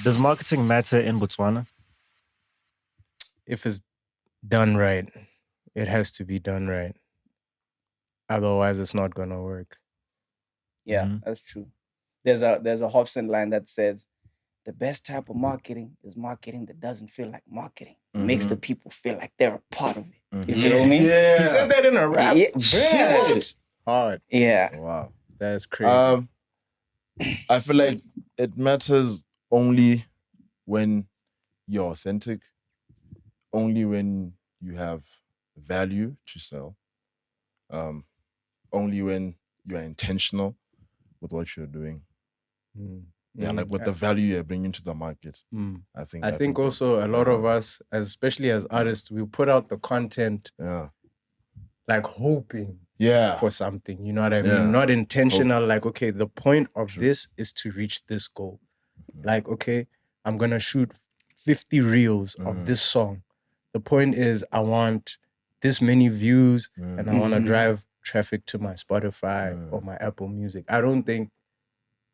Does marketing matter in Botswana? If it's done right, it has to be done right. Otherwise, it's not gonna work. Yeah, Mhm. that's true. There's a Hobson line that says, the best type of marketing is marketing that doesn't feel like marketing. It makes the people feel like they're a part of it. You feel me? Yeah. He said that in a rap. Yeah. Shit. Hard. Yeah. Wow. That's crazy. I feel like it matters only when you're authentic, only when you have value to sell, only when you're intentional with what you're doing. Yeah, like with the value you're bringing to the market. I think also a lot of us, especially as artists, we put out the content like hoping for something. You know what I mean? Not intentional. Like, okay, the point of this is to reach this goal. Like, okay, I'm gonna shoot 50 reels of this song. The point is I want this many views and I want to drive traffic to my Spotify or my Apple Music. I don't think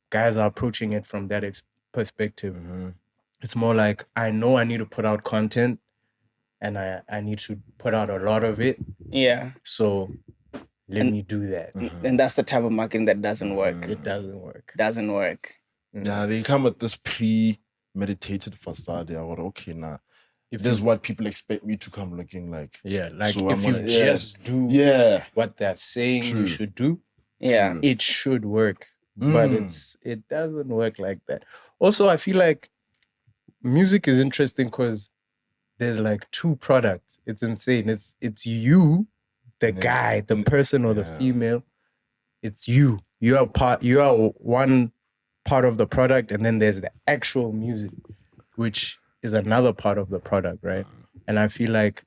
guys are approaching it from that perspective. It's more like, I know I need to put out content and I need to put out a lot of it. Yeah. So let me do that. And that's the type of marketing that doesn't work. It doesn't work. Doesn't work. Yeah, they come with this premeditated facade. Yeah, well, okay, now if this is what people expect me to come looking like. Yeah, like so if you just do what they're saying you should do, it should work. But it doesn't work like that. Also, I feel like music is interesting because there's like two products. It's insane. It's you, the guy, the person or the female. It's you. You are one part of the product, and then there's the actual music, which is another part of the product, right? And I feel like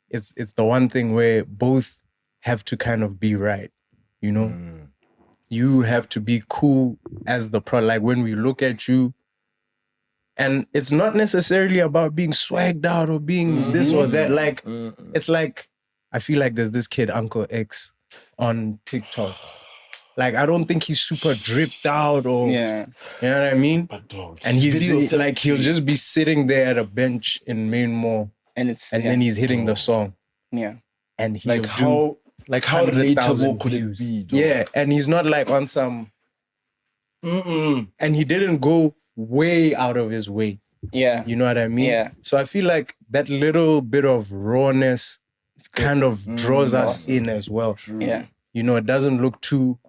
it's the one thing where both have to kind of be right, you know? You have to be cool as the product. Like when we look at you, and it's not necessarily about being swagged out or being this or that. Like, it's like, I feel like there's this kid, Uncle X, on TikTok. Like, I don't think he's super dripped out or, you know what I mean? But dog, And he's like, he'll just be sitting there at a bench in Main Mall, and then he's hitting the song. Yeah. And he'll how relatable 100,000 could views. it be? Dog? Yeah, and he's not like on some... And he didn't go way out of his way. Yeah. You know what I mean? Yeah. So I feel like that little bit of rawness kind of draws us in as well. Yeah. You know, it doesn't look too...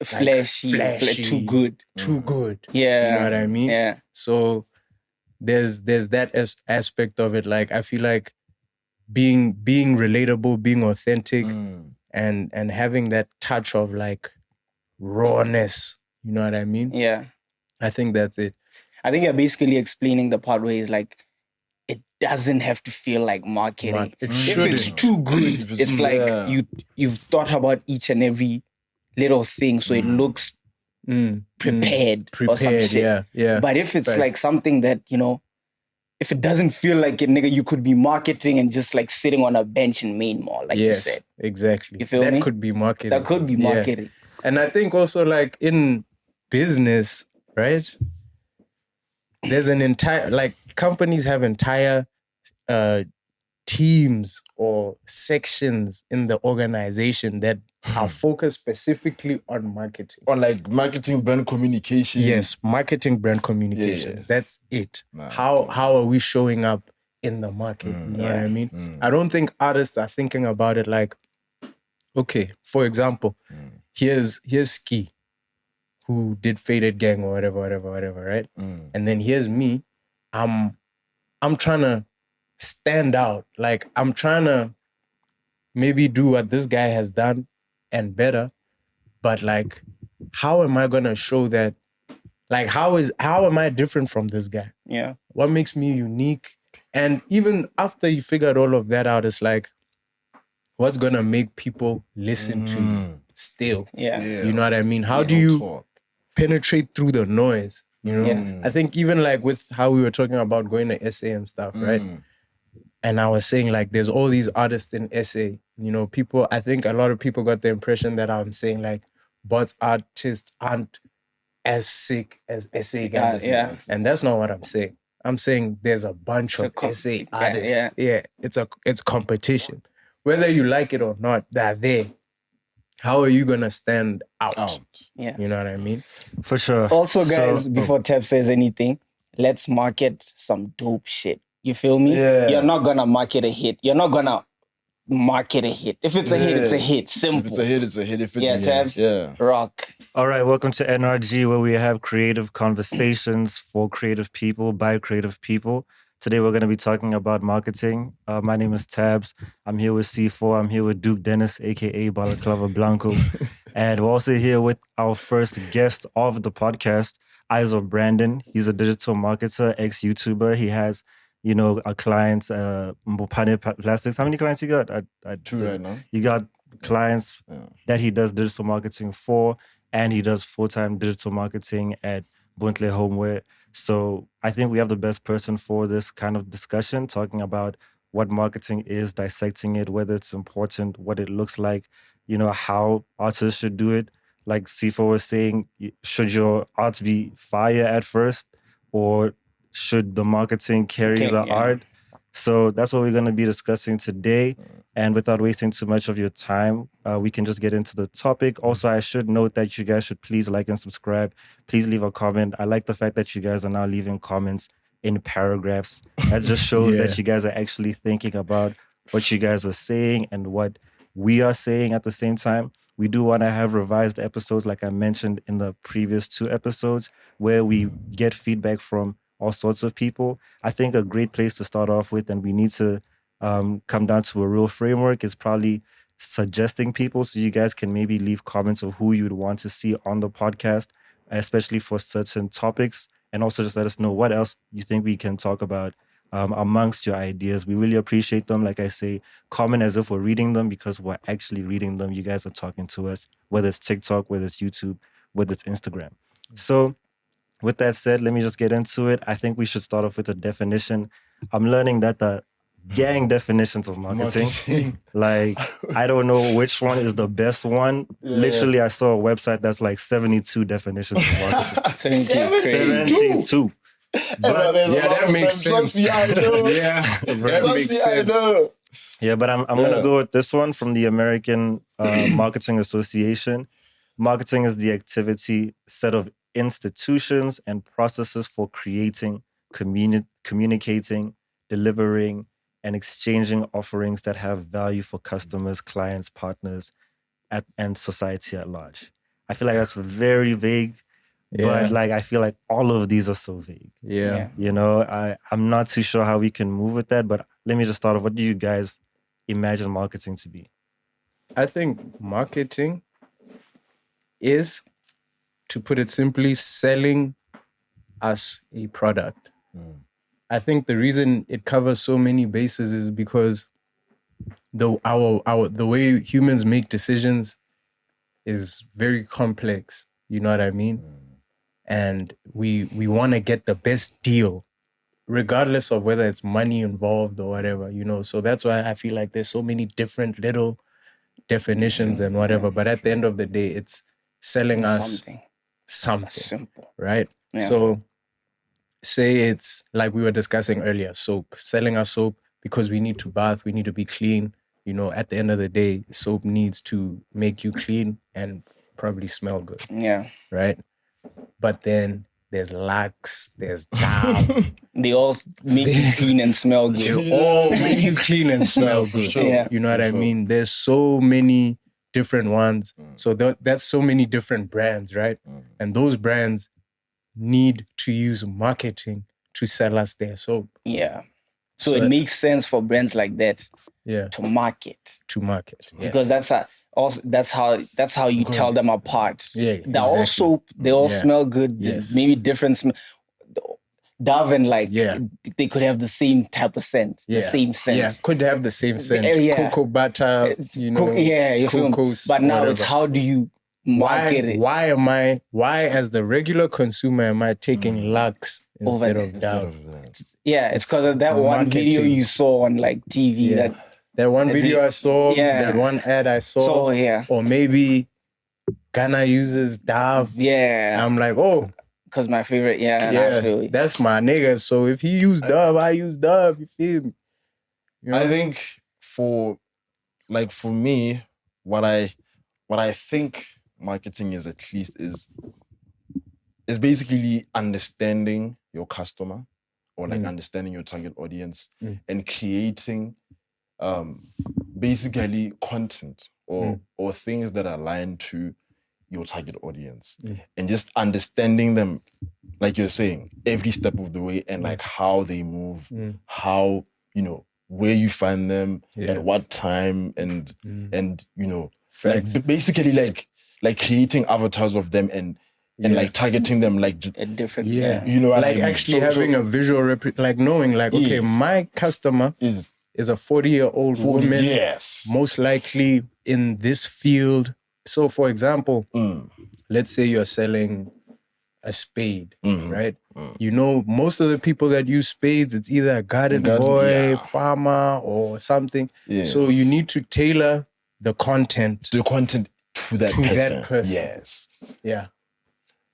flashy, too good. Too good. Yeah. You know what I mean? Yeah. So there's that aspect of it. Like, I feel like being relatable, being authentic, and having that touch of like rawness. You know what I mean? Yeah. I think that's it. I think you're basically explaining the part where he's like, it doesn't have to feel like marketing. If it's too good, it's like you've thought about each and every little thing, so it looks prepared or some shit. Yeah. But if it's like something that, you know, if it doesn't feel like it, nigga, you could be marketing and just like sitting on a bench in Main Mall, like you said. Exactly. You feel me? That could be marketing. That could be marketing. And I think also like in business, right? There's an entire, like companies have entire teams or sections in the organization that are focused specifically on marketing. On like marketing, brand communication. Yes, marketing, brand communication. Yes. That's it. How are we showing up in the market? You know what I mean? I don't think artists are thinking about it like, okay, for example, here's Ski, who did Faded Gang or whatever, right? And then here's me. I'm trying to stand out. Like, I'm trying to maybe do what this guy has done and better, but like, how am I gonna show that? Like, how am I different from this guy? Yeah. What makes me unique? And even after you figured all of that out, it's like, what's gonna make people listen to you still? Yeah. You know what I mean? How do you penetrate through the noise? You know? I think even like with how we were talking about going to SA and stuff, right? And I was saying like, there's all these artists in SA. You know, I think a lot of people got the impression that I'm saying like, Bots artists aren't as sick as SA guys. And that's not what I'm saying. I'm saying there's a bunch of SA artists. It's competition. Whether you like it or not, they're there. How are you gonna stand out? Yeah. You know what I mean? For sure. Also, guys, before Tab says anything, let's market some dope shit. You feel me? Yeah. You're not gonna market a hit. You're not gonna market a hit. If it's a hit, it's a hit. Simple. If it's a hit, it's a hit. If it, Tabs. Rock. All right, welcome to NRG, where we have creative conversations for creative people by creative people. Today we're going to be talking about marketing. My name is Tabs. I'm here with C4. I'm here with Duke Dennis, aka Balaclava Blanco. And we're also here with our first guest of the podcast, EyesOfBrandon. He's a digital marketer, ex-YouTuber. He has, a client, Mbopane Plastics. How many clients you got? Two right now. You got clients that he does digital marketing for, and he does full-time digital marketing at Buntle Homeware. So I think we have the best person for this kind of discussion, talking about what marketing is, dissecting it, whether it's important, what it looks like, how artists should do it. Like C4 was saying, should your art be fire at first, or should the marketing carry the art? So that's what we're going to be discussing today. And without wasting too much of your time, we can just get into the topic. Also, I should note that you guys should please like and subscribe. Please leave a comment. I like the fact that you guys are now leaving comments in paragraphs. That just shows that you guys are actually thinking about what you guys are saying and what we are saying at the same time. We do want to have revised episodes, like I mentioned in the previous 2 episodes, where we get feedback from all sorts of people. I think a great place to start off with, and we need to come down to a real framework, is probably suggesting people, so you guys can maybe leave comments of who you'd want to see on the podcast, especially for certain topics, and also just let us know what else you think we can talk about amongst your ideas. We really appreciate them. Like I say, comment as if we're reading them, because we're actually reading them. You guys are talking to us, whether it's TikTok, whether it's YouTube, whether it's Instagram. So with that said, let me just get into it. I think we should start off with a definition. I'm learning that the gang definitions of marketing. Like, I don't know which one is the best one. Literally, I saw a website that's like 72 definitions of marketing. 72. But, that makes sense. That makes sense. Yeah, but I'm going to go with this one from the American Marketing Association. Marketing is the activity, set of institutions and processes for creating, communicating, delivering, and exchanging offerings that have value for customers, clients, partners, and society at large. I feel like that's very vague, but I feel like all of these are so vague. I'm not too sure how we can move with that, but let me just start off. What do you guys imagine marketing to be? I think marketing is, to put it simply, selling us a product. I think the reason it covers so many bases is because the way humans make decisions is very complex. You know what I mean? And we want to get the best deal, regardless of whether it's money involved or whatever, So that's why I feel like there's so many different little definitions and whatever. But at the end of the day, it's selling us something simple, right? So say it's like we were discussing earlier, soap, selling us soap because we need to bath, we need to be clean. At the end of the day, soap needs to make you clean and probably smell good. Right? But then there's Lux, there's Dove. They all make you clean and smell good. They all make you clean and smell good. Sure. You know what I mean? There's so many different ones. So that's so many different brands, right? And those brands need to use marketing to sell us their soap. So it makes sense for brands like that to market. Because that's how you tell them apart. They're all soap, they all smell good. Maybe different Dove and they could have the same type of scent, the same scent. Yeah, could have the same scent. Cocoa butter, cocos. But now it's how do you market it? Why as the regular consumer am I taking Lux instead of Dove? It's because of that one video you saw on TV. That one video I saw, that one ad I saw. Or maybe Ghana uses Dove. Yeah. I'm like, oh. Because my favorite, I feel it. That's my nigga. So if he use Dove, I use Dove. You feel me? You know? I think for me, what I think marketing is at least is basically understanding your customer or like understanding your target audience and creating basically content or things that align to your target audience and just understanding them, like you're saying, every step of the way and like how they move, how, you know, where you find them at what time and you know, like basically like creating avatars of them and like targeting them like a different you know what like I mean? actually having a visual like knowing like okay, my customer is a 40-year-old woman, most likely in this field. So for example, let's say you're selling a spade, right? You know, most of the people that use spades, it's either a garden boy, farmer, or something. So you need to tailor the content to that person. Yes. Yeah.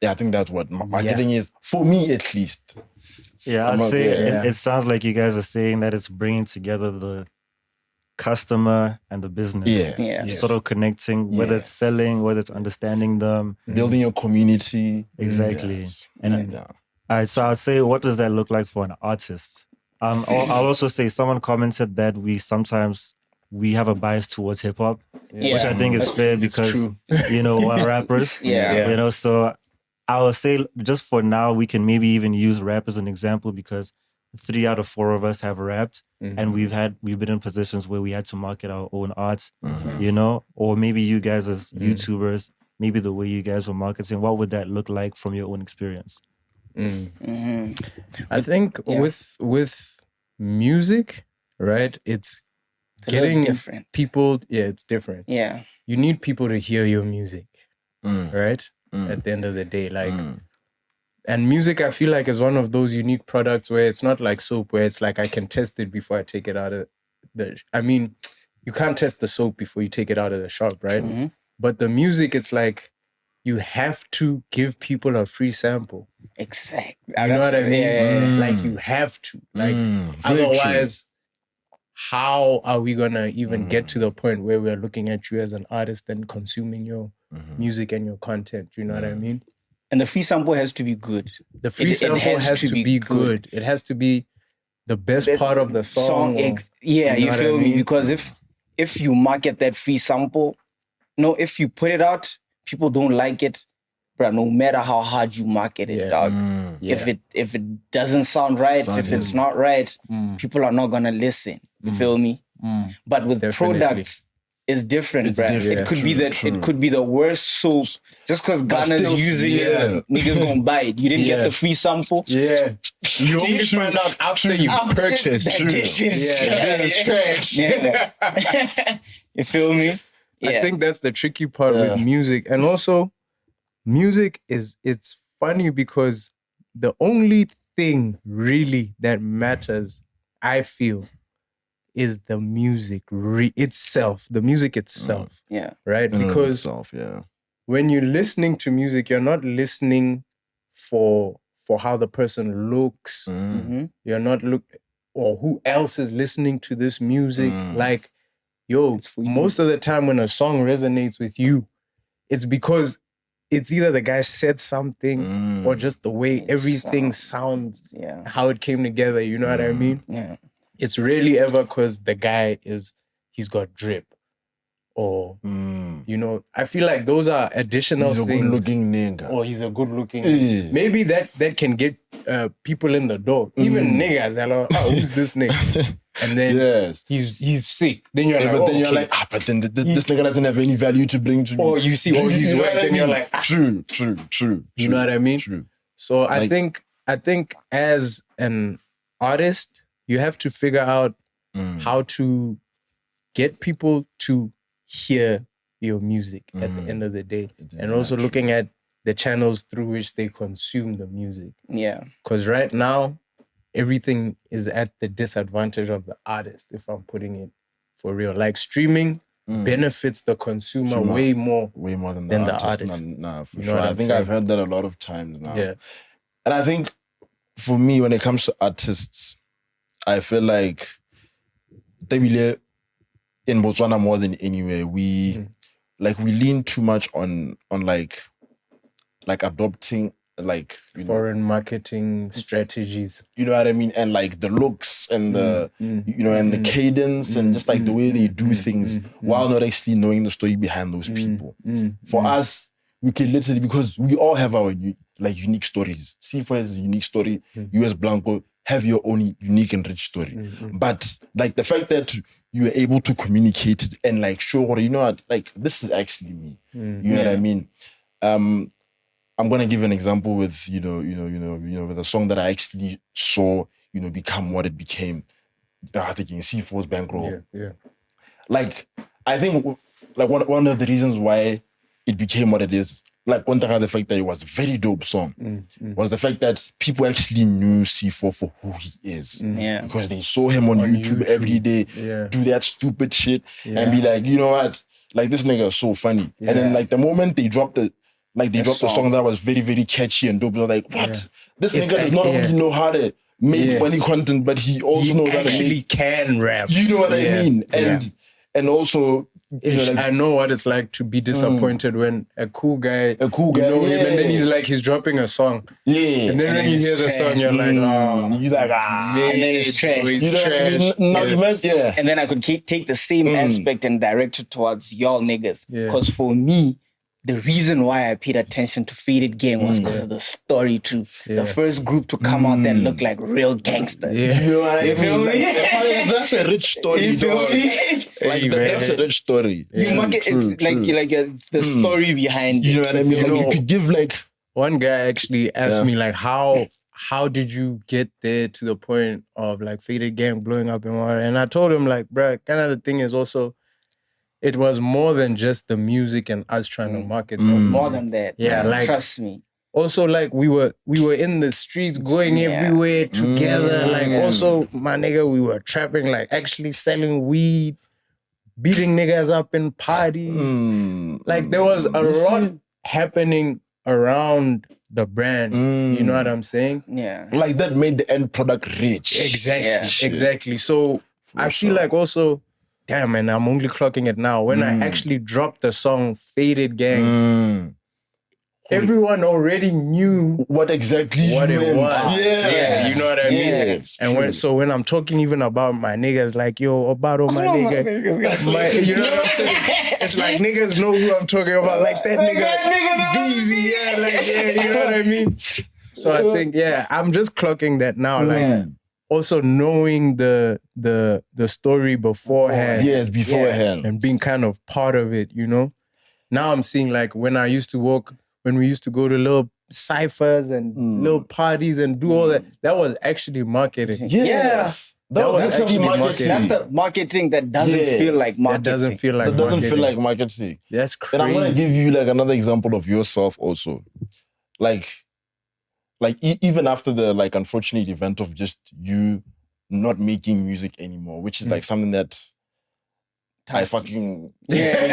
Yeah, I think that's what marketing is, for me at least. Yeah, I'd say it sounds like you guys are saying that it's bringing together the customer and the business. Sort of connecting, whether it's selling, whether it's understanding them. Building your community. Exactly. And all right, so I'll say, what does that look like for an artist? I'll also say someone commented that we have a bias towards hip hop, which I think is fair because, you know, we're rappers. You know, so I would say just for now, we can maybe even use rap as an example because 3 out of 4 of us have rapped and we've been in positions where we had to market our own art, you know, or maybe you guys as YouTubers, maybe the way you guys were marketing, what would that look like from your own experience? I think with music, right, it's getting different. People, it's different. Yeah. You need people to hear your music, right? At the end of the day, like, and music, I feel like is one of those unique products where it's not like soap, where it's like I can test it before I take it out of I mean, you can't test the soap before you take it out of the shop, right? But the music, it's like you have to give people a free sample. Exactly. You know what I mean? Like you have to. Like otherwise, how are we gonna even get to the point where we're looking at you as an artist and consuming your music and your content? You know what I mean? And the free sample has to be good. The free sample has to be good. It has to be the best part of the song. You feel me? Because if you market that free sample, if you put it out, people don't like it, but no matter how hard you market it out, if it doesn't sound right, if it's not right, people are not gonna listen. You feel me? But with products, it's different, bro. It could be that it could be the worst soap. Just because Ghana's using it, niggas gonna buy it. You didn't get the free sample. Yeah. You only find out after you purchase. This is trash. You feel me? I think that's the tricky part with music. And also, music it's funny because the only thing really that matters, I feel, is the music itself. The music itself. Right? Because when you're listening to music, you're not listening for how the person looks. You're not or who else is listening to this music. Like, most of the time when a song resonates with you, it's because it's either the guy said something or just the way everything sounds, how it came together. You know what I mean? Yeah. It's rarely ever because the guy he's got drip. Or, you know, I feel like those are additional things. He's a good-looking nigga. Or he's a good-looking nigga. Maybe that can get people in the door. Even niggas, they're like, oh, who's this nigga? And then he's sick. Then you're like, you're like, but then this nigga doesn't have any value to bring to me. Or you see, or he's wet. Then you're like, true. You know what I mean? True. So I think as an artist, you have to figure out how to get people to hear your music at the end of the day. And also looking at the channels through which they consume the music. Yeah. Because right now, everything is at the disadvantage of the artist, if I'm putting it for real. Like streaming, benefits the consumer way more than the artist. artist. Nah, for You know sure. what I I'm think saying? I've heard that a lot of times now. Yeah. And I think for me, when it comes to artists, I feel like in Botswana more than anywhere, we lean too much on like adopting foreign marketing strategies. You know what I mean? And like the looks and the and the cadence and just like the way they do things while not actually knowing the story behind those people. For us, we can literally, because we all have our unique stories. C4 has a unique story. You as Blanco have your own unique and rich story. But like the fact that you are able to communicate it and like show, you know what, like this is actually me. You know what I mean? I'm gonna give an example with with a song that I actually saw become what it became. I think in C4's Bankroll. Yeah. Like I think like one of the reasons why it became what it is, like one thing, the fact that it was a very dope song was the fact that people actually knew C4 for who he is. Because they saw him on YouTube every day do that stupid shit and be like, you know what, like this nigga is so funny. And then like the moment they dropped the song that was very, very catchy and dope, they're like, what? This nigga does not only know how to make funny content, but he also knows how to actually can rap. You know what I mean? And also, I know what it's like to be disappointed when a cool guy, you know him, and then he's dropping a song. Yeah. And then when you hear the song, you're like, oh, you're like, and then it's trash. You know what I mean? And then I could take the same aspect and direct it towards y'all niggas. Because for me, the reason why I paid attention to Faded Gang was because of the story too. The first group to come out that looked like real gangsters. You know what I mean? Like, that's a rich story. You feel me? Like that's a rich story. You market it's like it's the story behind it. You know what I mean? Like you could give like one guy actually asked me like how did you get there to the point of like Faded Gang blowing up and all that? And I told him like, bruh, kind of the thing is also, it was more than just the music and us trying to market. More than that. Yeah, like trust me. Also, like we were in the streets, going everywhere together. Like also, my nigga, we were trapping, like actually selling weed, beating niggas up in parties. Like there was a lot happening around the brand. You know what I'm saying? Yeah. Like that made the end product rich. Exactly. So I feel like also, damn, man, I'm only clocking it now. When I actually dropped the song Faded Gang, everyone already knew what exactly it was. Yeah. You know what I mean? And when I'm talking even about my niggas, like, yo, Obado, my nigga. You know what I'm saying? It's like niggas know who I'm talking about. Like that nigga, easy, you know what I mean? So I think, I'm just clocking that now. Like, also knowing the story beforehand. Yes, beforehand. And being kind of part of it, you know? Now I'm seeing like when we used to go to little ciphers and little parties and do all that, that was actually marketing. Yes. That was actually marketing. That's the marketing that doesn't feel like marketing. That doesn't feel like marketing. That's crazy. And I'm going to give you like another example of yourself also. Like even after the like unfortunate event of just you not making music anymore, which is like something that I fucking you know what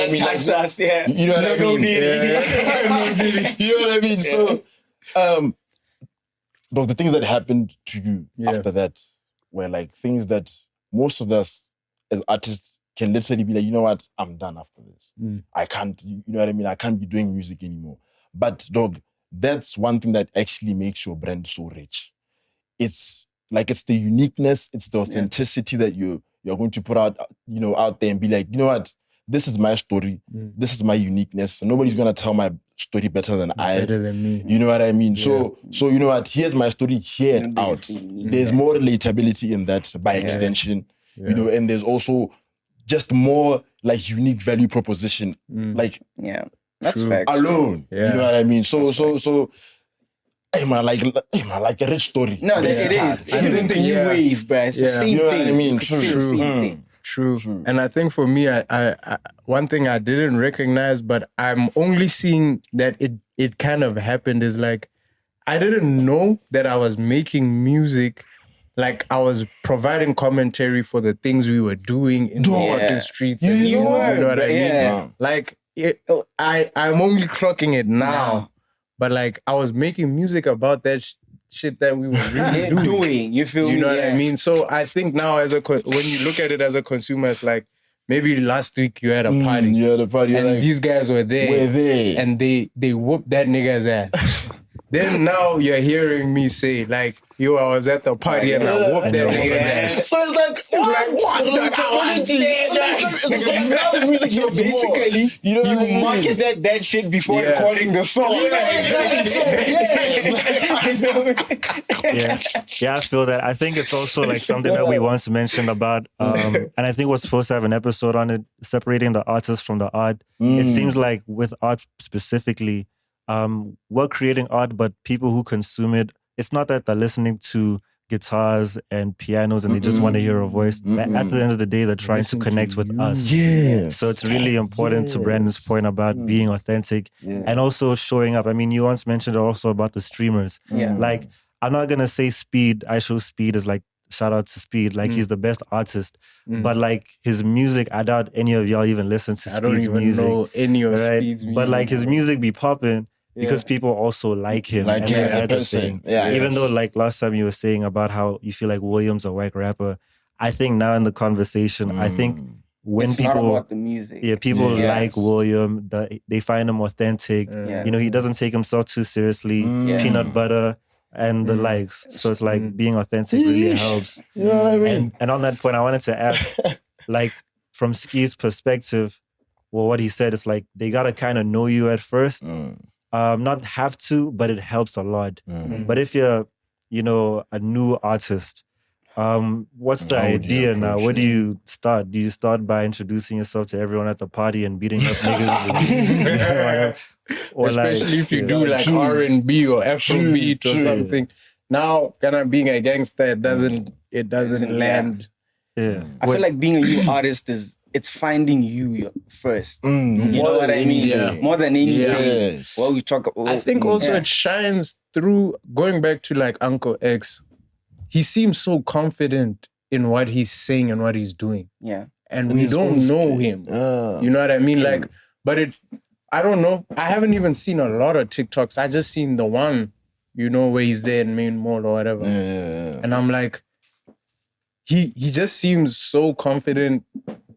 I mean? Like, you know what I mean? You know what I mean? So but the things that happened to you after that were like things that most of us as artists can literally be like, you know what, I'm done after this. I can't, you know what I mean? I can't be doing music anymore. But dog, that's one thing that actually makes your brand so rich. It's like, it's the uniqueness, it's the authenticity that you're going to put out, you know, out there and be like, you know what, this is my story, this is my uniqueness. Nobody's gonna tell my story better than me. You know what I mean? So you know what, here's my story, hear it out. There's more relatability in that by extension, you know, and there's also just more like unique value proposition. Like that's facts. Alone. You know what I mean? So hey man, like a rich story. No, it is. Even the new wave, bro. It's the same you know thing. What I mean? True. And I think for me, I one thing I didn't recognize, but I'm only seeing that it kind of happened is like, I didn't know that I was making music like I was providing commentary for the things we were doing in the fucking streets. And you know what I mean? Yeah. Like I'm only clocking it now, but like I was making music about that shit that we were really doing. You feel me? You know what I mean? So I think now when you look at it as a consumer, it's like maybe last week you had a party. You had a party. And like, these guys were there. And they whooped that nigga's ass. Then now you're hearing me say, like, yo, I was at the party and I whooped that nigga's ass. So it's like, what? So basically, you market that shit before recording the song. Yeah, I feel that. I think it's also like something that we once mentioned about, and I think we're supposed to have an episode on it, separating the artist from the art. It seems like with art specifically, we're creating art, but people who consume it, it's not that they're listening to guitars and pianos and they just want to hear a voice. At the end of the day, they're trying to connect with us. Yes. So it's really important to Brandon's point about being authentic and also showing up. I mean, you once mentioned also about the streamers. Like, I'm not going to say Speed. I show Speed as like, shout out to Speed. Like, he's the best artist. But like his music, I doubt any of y'all even listen to Speed's music. I don't even know any of Speed's music. But like his music be popping. Because people also like him. Like and him as a that's the person. thing. Yeah, Even though like last time you were saying about how you feel like William's a whack rapper, I think now in the conversation, I think when it's people... not about the music. Yeah, people like William. They find him authentic. You know, he doesn't take himself too seriously. Peanut butter and the likes. So it's like being authentic really helps. You know what I mean? And on that point, I wanted to ask, like from Ski's perspective, well, what he said is like, they got to kind of know you at first. Not have to, but it helps a lot. But if you're, you know, a new artist, what's the idea now? Where do you start? Do you start by introducing yourself to everyone at the party and beating up niggas? Or especially if you do like R&B or Afrobeat or something. Now, kind of being a gangster, it doesn't land. Yeah. I feel like being a new artist it's finding you first. You know what I mean? More than anything. Yes. Well, we talk about... I think also it shines through, going back to like Uncle X, he seems so confident in what he's saying and what he's doing. Yeah. And we don't know him. You know what I mean? Like, but I don't know. I haven't even seen a lot of TikToks. I just seen the one, you know, where he's there in Main Mall or whatever. And I'm like, he just seems so confident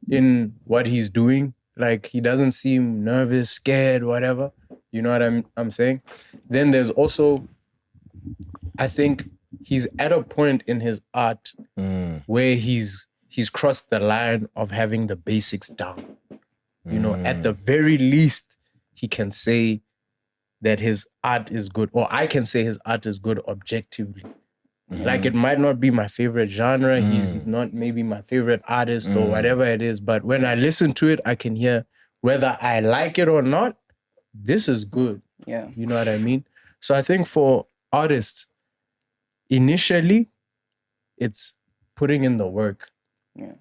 in what he's doing. Like, he doesn't seem nervous, scared, whatever. You know what I'm saying? Then there's also, I think he's at a point in his art where he's crossed the line of having the basics down. You know, at the very least, he can say that his art is good, or I can say his art is good objectively. Like, it might not be my favorite genre. He's not maybe my favorite artist or whatever it is. But when I listen to it, I can hear whether I like it or not, this is good. Yeah. You know what I mean? So I think for artists, initially, it's putting in the work. Yeah.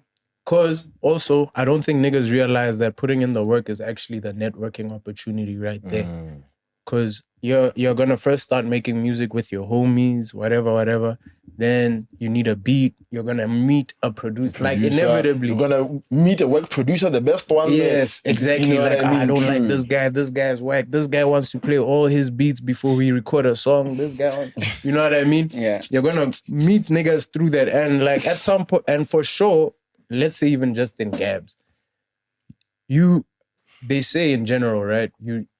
Because also, I don't think niggas realize that putting in the work is actually the networking opportunity right there. Because you're gonna first start making music with your homies, whatever. Then you need a beat. You're gonna meet a producer. Like, inevitably, you're gonna meet a work producer, the best one. Yes, exactly. You know like, I don't like this guy. This guy's whack. This guy wants to play all his beats before we record a song. This guy, you know what I mean? Yeah. You're gonna meet niggas through that, and like at some point, and for sure, let's say even just in Gabs, they say in general, right?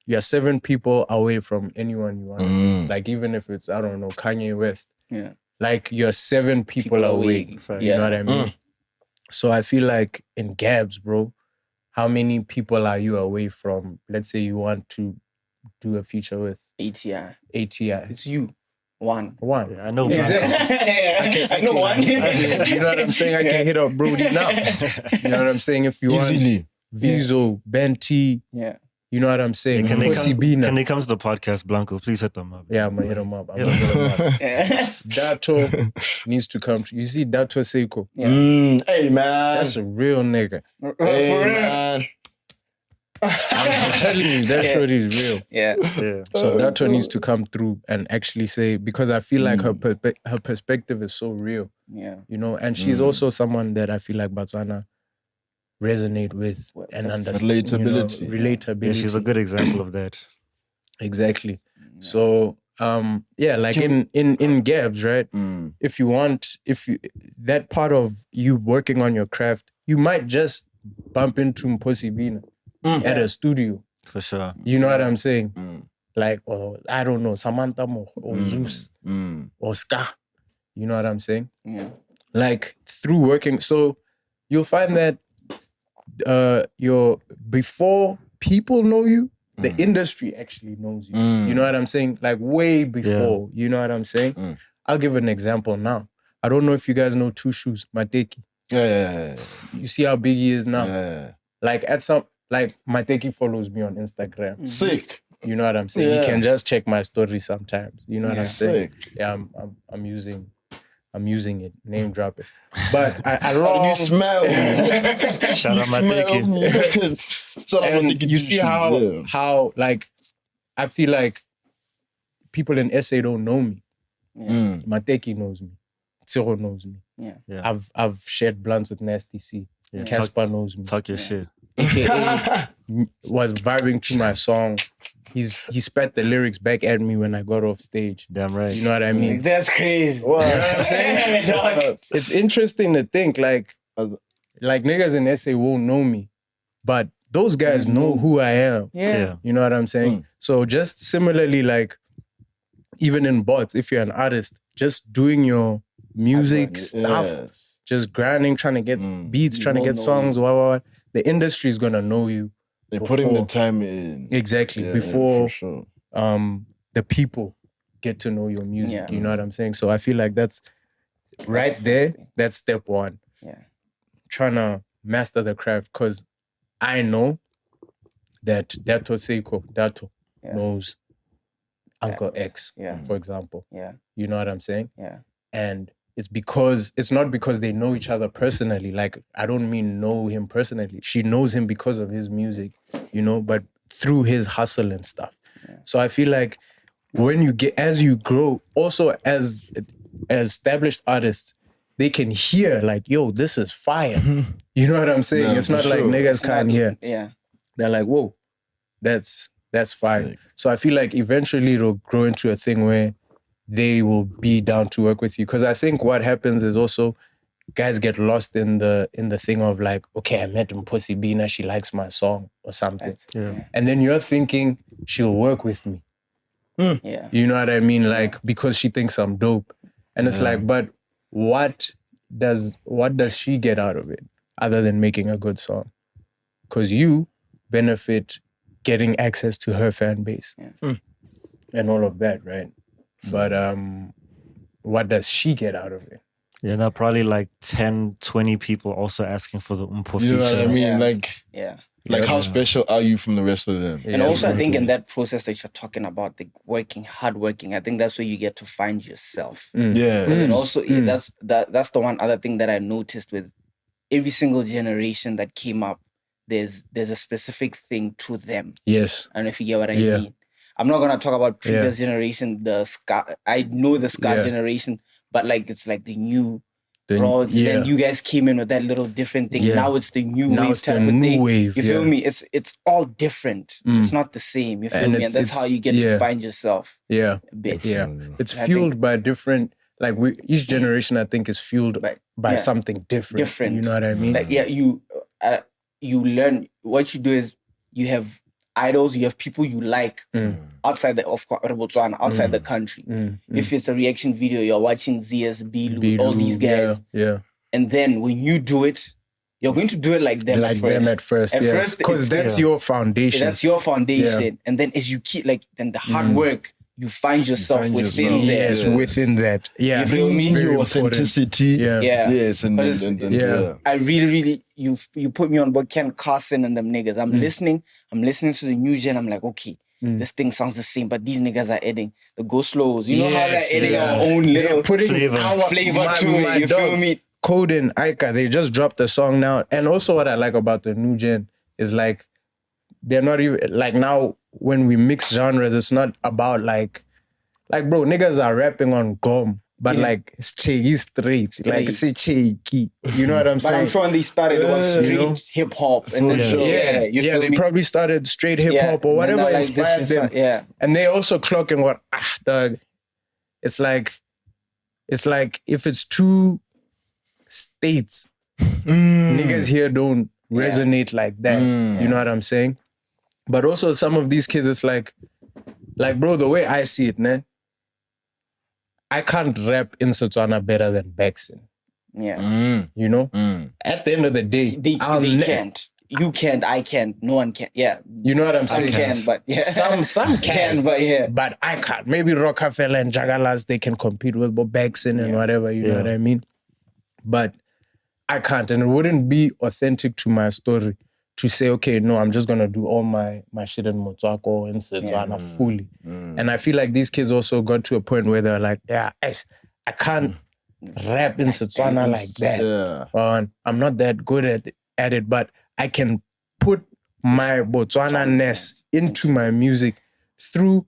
You're 7 people away from anyone you want. Like, even if it's, I don't know, Kanye West. Yeah. Like, you're 7 people away. You know what I mean? So I feel like in Gabs, bro, how many people are you away from, let's say you want to do a feature with ATI. It's you. One. Yeah, I know. Exactly. I know one. You know what I'm saying? I can hit up Brody now. You know what I'm saying? If you Easily. want Vizo, Ben T. Yeah. You know what I'm saying? Can they come to the podcast, Blanco? Please hit them up. Yeah, I'm gonna hit them up. Dato needs to come. You see Dato Seiko? Yeah. Hey, man. That's a real nigga. Hey, man. I'm telling you, that shorty is real. Yeah. So that one needs to come through and actually say, because I feel like her perspective is so real. Yeah. You know, and she's also someone that I feel like Botswana resonate with and understand. Relatability. Relatability. Yeah, she's a good example of that. Exactly. So like in Gabs, right? If you that part of you working on your craft, you might just bump into Mposi Bina at a studio. For sure. You know what I'm saying? Like, or I don't know, Samantha Mo or Zeus or Ska. You know what I'm saying? Yeah. Like through working, so you'll find that before people know you, the industry actually knows you. You know what I'm saying? Like way before. You know what I'm saying? I'll give an example now. I don't know if you guys know Two Shoes, Mateki. Yeah. You see how big he is now? Yeah. Like Mateki follows me on Instagram. Sick. You know what I'm saying? You can just check my story sometimes. You know what I'm saying? Sick. Yeah, I'm using it. Name drop it. But How do you smell? Shout out Mateki. Shout out and Mateki. you see how like I feel like people in SA don't know me. Mateki knows me. Tsiro knows me. Yeah. I've shared blunts with Nasty C. Yeah. Casper knows me. Talk your shit. AKA was vibing to my song. He spat the lyrics back at me when I got off stage. Damn right. You know what I mean? That's crazy. You know what I'm saying? It's interesting to think like niggas in SA won't know me, but those guys know who I am. Yeah. You know what I'm saying? So just similarly, like even in bots, if you're an artist, just doing your music stuff, just grinding, trying to get beats, trying to get songs, what. The industry is gonna know you. They're putting the time in. Exactly. Before the people get to know your music. Yeah. You know what I'm saying? So I feel like that's right there. That's step one. Yeah. Trying to master the craft, because I know that Dato Seiko, knows Uncle X, for example. Yeah. You know what I'm saying? Yeah. And it's not because they know each other personally. Like, I don't mean know him personally. She knows him because of his music, you know, but through his hustle and stuff. Yeah. So I feel like as you grow, also as established artists, they can hear like, yo, this is fire. You know what I'm saying? Yeah, it's not like niggas can't hear. Yeah. They're like, whoa, that's fire. Sick. So I feel like eventually it'll grow into a thing where they will be down to work with you. Because I think what happens is also guys get lost in the thing of like, okay, I met Mposi Bina, she likes my song or something. And then you're thinking she'll work with me. Yeah. You know what I mean? Like, because she thinks I'm dope. And it's like, but what does she get out of it other than making a good song? Because you benefit getting access to her fan base and all of that, right? But what does she get out of it? Yeah, now probably like 10, 20 people also asking for the Umpo feature. You know what I mean? Yeah. Like, how special are you from the rest of them? And also, I think in that process that you're talking about, the hard working, I think that's where you get to find yourself. Yeah. And also, that's the one other thing that I noticed with every single generation that came up. There's a specific thing to them. Yes. I don't know if you get what I mean. I'm not gonna talk about previous generation. I know the ska generation, but like it's like the new. Bro, then you guys came in with that little different thing. Now it's the new wave type of thing. You feel me? It's all different. It's not the same. You feel me? And that's how you get to find yourself. Yeah. A bit. Yeah. It's fueled by different. Like each generation, I think, is fueled by something different. You know what I mean? Like you learn. What you do is you have idols, you have people you like outside of Botswana, outside the country. If it's a reaction video, you're watching ZSB, all these guys. Yeah. And then when you do it, you're going to do it like them at first. Yes. Because that's your foundation. That's your foundation. Yeah. And then as you keep then the hard work, you find yourself within that. Yes, within that. Yeah. You feel me? Your authenticity. Yeah. Yes. And I really, you put me on board Ken Carson and them niggas. I'm listening to the new gen. I'm like, okay, this thing sounds the same, but these niggas are adding the go slows. You know how they're adding our own little flavor to it. You feel me? Code and Ika, they just dropped a song now. And also what I like about the new gen is like, they're not even like now when we mix genres, it's not about like bro, niggas are rapping on gom, but like it's cheeky straight, like it's cheeky. You know what I'm saying? But I'm sure when they started, it was straight hip hop, and then they probably started straight hip hop or whatever inspired them. And they also clocking what dog. It's like if it's two states, niggas here don't resonate like that. You know what I'm saying? But also some of these kids, it's like bro, the way I see it, man, I can't rap in Setswana better than Baxin. Yeah. You know? At the end of the day, they can't. You can't, I can't, no one can. Yeah. You know what I'm saying? Some can, but yeah. Some can, but yeah. But I can't. Maybe Rockefeller and Jagalas, they can compete with Baxin and whatever, you know what I mean? But I can't. And it wouldn't be authentic to my story to say, okay, no, I'm just going to do all my shit in Motswako and Setswana fully. And I feel like these kids also got to a point where they're like, yeah, I can't rap in Setswana like that. I'm not that good at it, but I can put my Botswana-ness into my music through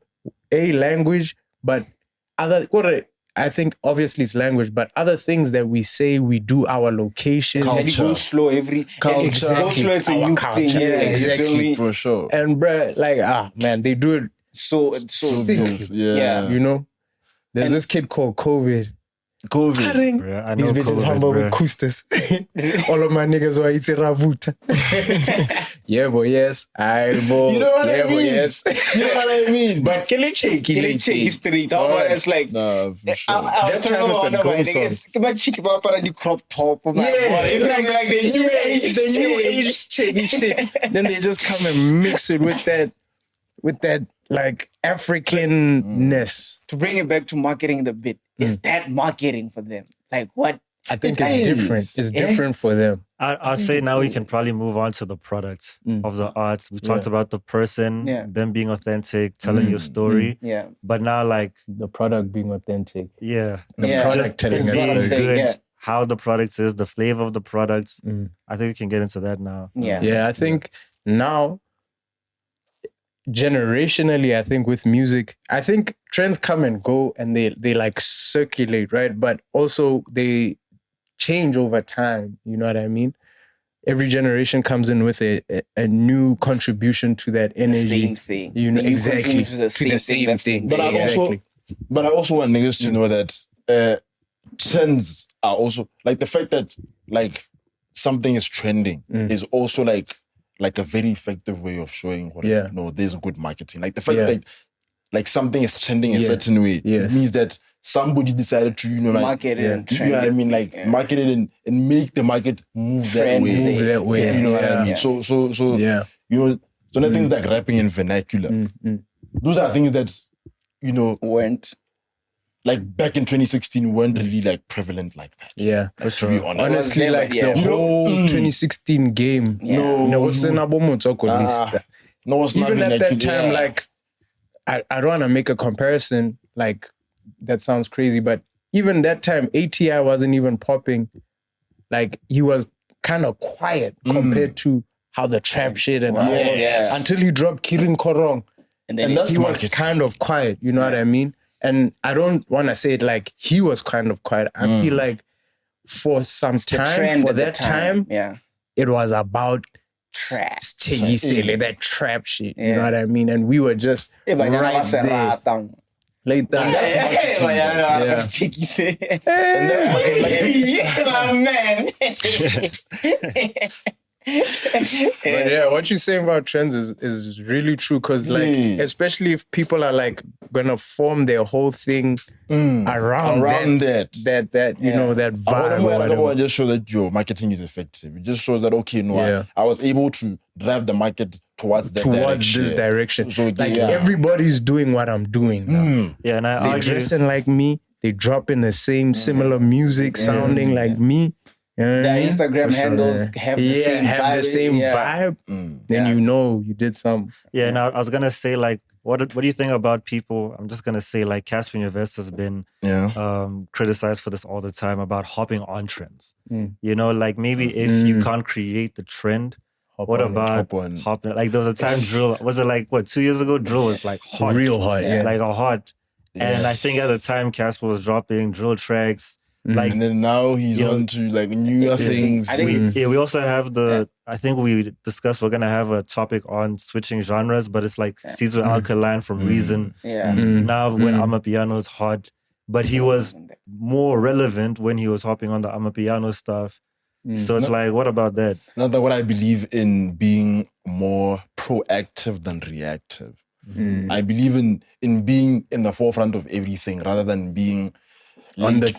a language, but I think obviously it's language, but other things that we say, we do, our locations. And you go slow Exactly. Go slow, it's a new thing. Yeah, exactly. For sure. And bruh, like, man, they do it so sick. Yeah. You know? There's this kid called COVID. Bruh, I know These bitches COVID, humble with bruh. kustas. All of my niggas were eating ravuta. Yeah, boy, yes. Boy. You know what I mean? Yes. You know what I mean? But Kelechi street. It's like, Nah, for sure. I was That time it's a drum song. It's the crop top. It's like the new age. The new age cheeky shit. Then they just come and mix it with that like Africanness. To bring it back to marketing the bit, is that marketing for them? Like what? I think it's different. It's different for them. I'll say now we can probably move on to the product of the arts. We talked about the person, them being authentic, telling your story. Yeah. But now, like, The product being authentic. the product telling being us good, how the product is, the flavor of the products. I think we can get into that now. Yeah, I think now, generationally, I think with music, I think trends come and go and they like circulate, right? But also they change over time. You know what I mean? Every generation comes in with a new contribution to that energy. The same thing. You know, The new exactly. contribution to the same thing. But I also want niggas to know that trends are also like the fact that like something is trending is also like a very effective way of showing what there's good marketing. Like the fact that like something is trending a certain way, it means that somebody decided to, market it and trend. You know what I mean? Like market it and make the market move that way. You know what I mean? So the things like rapping in vernacular, those are things that, weren't like back in 2016 weren't really like prevalent like that. Yeah, for sure. To be honest. Honestly, like the whole 2016 game, no, it's not even at that time. Like, I don't want to make a comparison. Like, that sounds crazy, but even that time, ATI wasn't even popping. Like, he was kind of quiet compared to how the trap shit and until he dropped Kirin Korong, and then he was kind of quiet. You know what I mean? And I don't want to say it like he was kind of quiet. I feel like for some time, for that time, it was about trap. That trap shit. You know what I mean? And we were just right there. Like that. But yeah, what you're saying about trends is really true, because like especially if people are like gonna form their whole thing around that that vibe. I don't just show that your marketing is effective. It just shows that I was able to drive the market towards this direction. So everybody's doing what I'm doing now. Yeah, and they dressing like me. They dropping the same similar music, sounding like me. The Instagram handles have the same vibe. Then you did something. Yeah, and I was gonna say, like, what do you think about people? I'm just gonna say, like, Caspian Invest has been criticized for this all the time about hopping on trends. Like maybe if you can't create the trend, What about hop on? Like there was a time drill. Was it like 2 years ago? Drill was like hot, real hot, like a hot. And I think at the time Casper was dropping drill tracks. Like, and then now he's on to like newer things. I think we also have I think we discussed we're gonna have a topic on switching genres, but it's like Caesar Alkaline from Reason. Now when Amapiano is hot, but he was more relevant when he was hopping on the Amapiano stuff. So it's like, what about that? Not that what I believe in being more proactive than reactive. I believe in being in the forefront of everything rather than being on the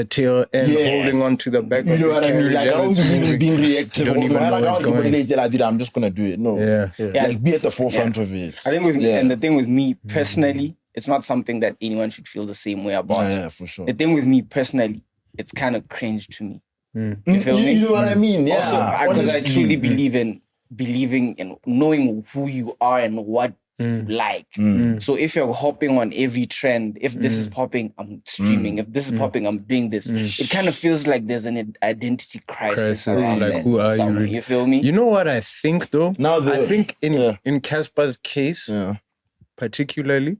tail end, holding on to the back. You know what I mean? Like, I don't believe in being reactive. I'm just gonna do it. No, like be at the forefront of it. I think with me, and the thing with me personally, it's not something that anyone should feel the same way about. Yeah, for sure. The thing with me personally, it's kind of cringe to me. You feel me? You know what I mean? Yeah. Also, because I truly believe in believing in knowing who you are and what you like. So if you're hopping on every trend, if this is popping, I'm streaming. If this is popping, I'm doing this. It kind of feels like there's an identity crisis around like, who are you really? You feel me? You know what I think though? I think in Casper's case, particularly,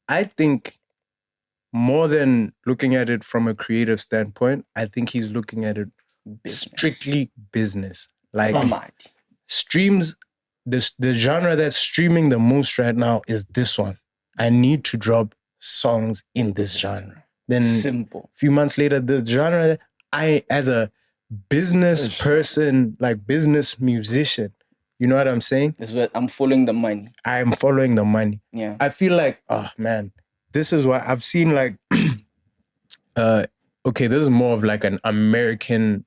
I think more than looking at it from a creative standpoint, I think he's looking at it strictly business. Like streams, the genre that's streaming the most right now is this one. I need to drop songs in this genre. Then simple. A few months later, the genre, I as a business person, like business musician, you know what I'm saying? This is what I'm following the money. I'm following the money. Yeah. I feel like, oh man, this is what I've seen like, okay, this is more of like an American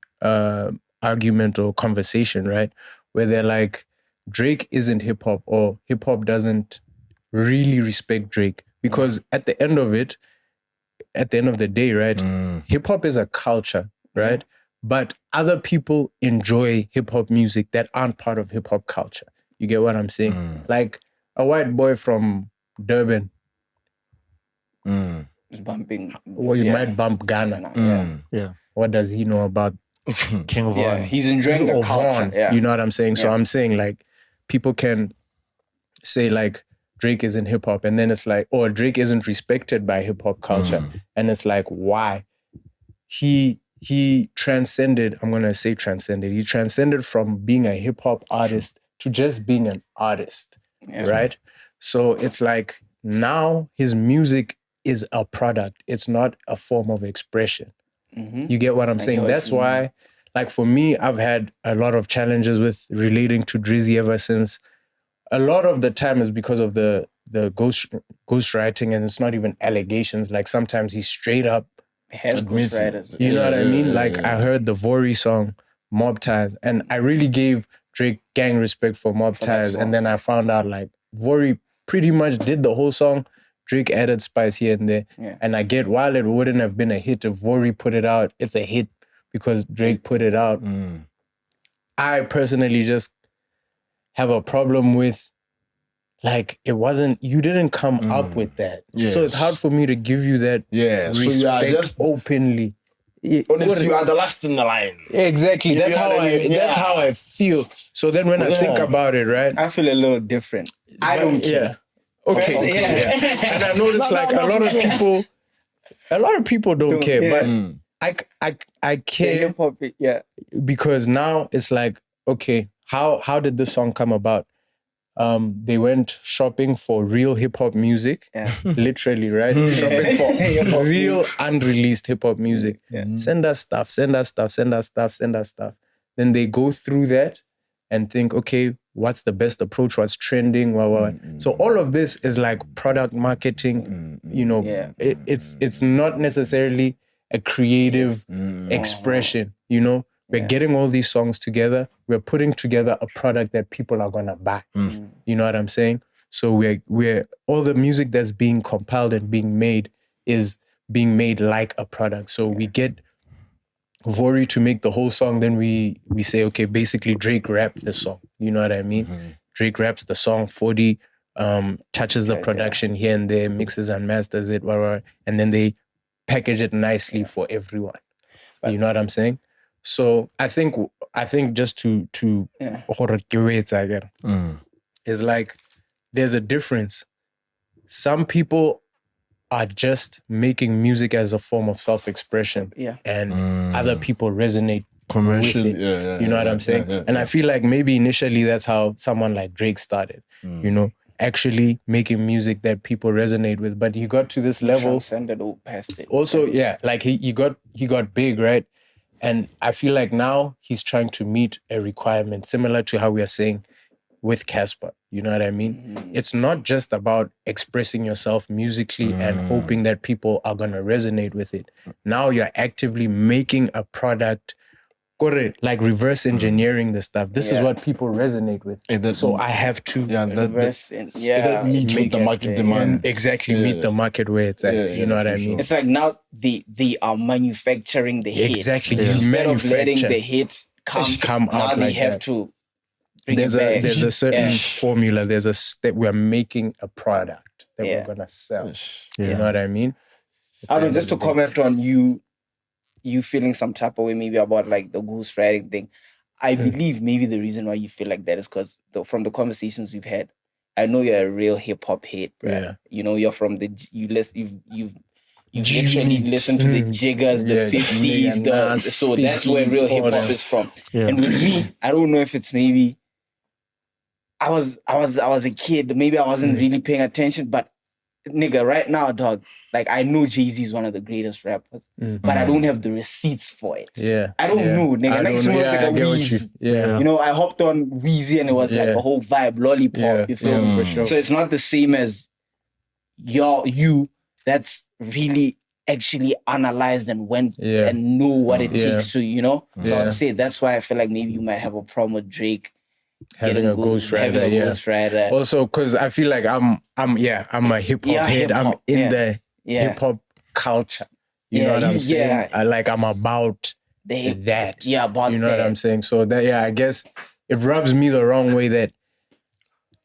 argument or conversation, right? Where they're like, Drake isn't hip hop or hip hop doesn't really respect Drake. Because at the end of the day, right? Hip hop is a culture, right? But other people enjoy hip hop music that aren't part of hip hop culture. You get what I'm saying? Like a white boy from Durban. Is bumping. Well, you might bump Ghana. Yeah. What does he know about King Von? Yeah, he's enjoying the culture. Yeah. You know what I'm saying? So I'm saying like people can say like Drake isn't hip hop, and then it's like, oh, Drake isn't respected by hip hop culture, and it's like, why? He transcended. I'm gonna say transcended. He transcended from being a hip hop artist to just being an artist, right? So it's like now his music is a product. It's not a form of expression. You get what I'm saying? That's why, like for me, I've had a lot of challenges with relating to Drizzy ever since. A lot of the time is because of the ghost writing, and it's not even allegations. Like sometimes he straight up admits it. You know what I mean? Like I heard the Vori song, Mob Ties, and I really gave Drake gang respect for Mob Ties, and then I found out like Vori pretty much did the whole song. Drake added spice here and there. And I get, while it wouldn't have been a hit if Vori put it out, it's a hit because Drake put it out. I personally just have a problem with, like, it wasn't, you didn't come up with that. So it's hard for me to give you that respect so you are just openly. Honestly, you are the last in the line. Exactly. That's how that's how I feel. So then when I think about it, right? I feel a little different. I don't care. Okay. And I noticed like a lot of people don't care, but I care because now it's like, okay, how did this song come about? They went shopping for real hip hop music, literally, right? Shopping for real unreleased hip hop music. Send us stuff. Then they go through that and think, okay, what's the best approach? What's trending? So all of this is like product marketing. You know, it's not necessarily a creative expression. You know, we're getting all these songs together. We're putting together a product that people are gonna buy. You know what I'm saying? So we're all the music that's being compiled and being made is being made like a product. So we get Vori to make the whole song, then we say, okay, basically Drake rapped the song. You know what I mean? Drake raps the song, 40 touches the production here and there, mixes and masters it, and then they package it nicely for everyone. You know what I'm saying? So I think I think just to is like there's a difference. Some people are just making music as a form of self-expression, and other people resonate commercial. with it. You know what I'm saying? And I feel like maybe initially that's how someone like Drake started. You know, actually making music that people resonate with. But he got to this level. Transcended past it. Also, like he got big, right? And I feel like now he's trying to meet a requirement similar to how we are saying with Casper. You know what I mean? It's not just about expressing yourself musically and hoping that people are going to resonate with it. Now you're actively making a product, like reverse engineering the stuff. This is what people resonate with. So I have to meet the market demand. Exactly, meet the market where it's at. You know what I mean? It's like now they are manufacturing the hit. Exactly. Instead of letting the hit come out, now they have to bring there's it back. a certain formula. There's a step. We're making a product that we're gonna sell. You know what I mean? I don't, just to comment on you feeling some type of way maybe about like the ghostwriting thing. I believe maybe the reason why you feel like that is because from the conversations we've had, I know you're a real hip hop head, bro. Yeah. You know, you're from you've literally listened to the Jiggers, the 50s, so that's where real hip hop is from. Yeah. And with me, I don't know if it's maybe I was a kid, maybe I wasn't really paying attention, but nigga, right now, dog, like I know Jay-Z is one of the greatest rappers, but I don't have the receipts for it. Yeah. I don't know, nigga. Next month, like a Weezy. You know, I hopped on Weezy and it was like a whole vibe, lollipop. You feel me? For sure. So it's not the same as you that's really actually analyzed and went and know what it takes to, you know? So I'd say that's why I feel like maybe you might have a problem with Drake having a ghostwriter. Also, because I feel like I'm a hip hop head. I'm in the hip hop culture. You know what I'm saying? I'm about that. Yeah, about you know what I'm saying? So that I guess it rubs me the wrong way that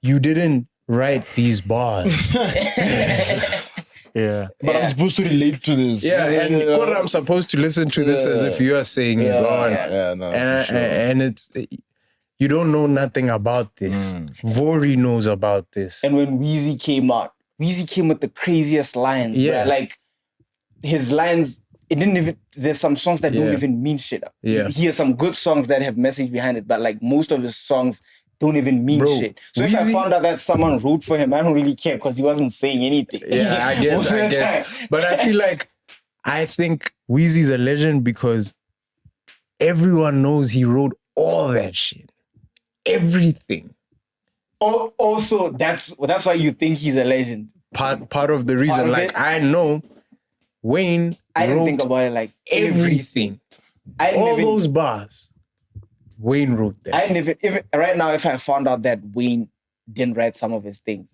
you didn't write these bars. But I'm supposed to relate to this. And I'm supposed to listen to this as if you are saying it wrong. And it's you don't know nothing about this. Vori knows about this. And when Weezy came out, Weezy came with the craziest lines. Yeah. Bro. Like, his lines, it didn't even, there's some songs that don't even mean shit. Yeah. He has some good songs that have message behind it, but like most of his songs don't even mean shit. So Weezy, if I found out that someone wrote for him, I don't really care because he wasn't saying anything. Yeah, I guess. But I feel like, I think Weezy's a legend because everyone knows he wrote all that shit. Everything. Also, that's why you think he's a legend. Part of the reason, I know Wayne I didn't think about it like everything. All those bars, Wayne wrote them. I didn't even right now, if I found out that Wayne didn't write some of his things,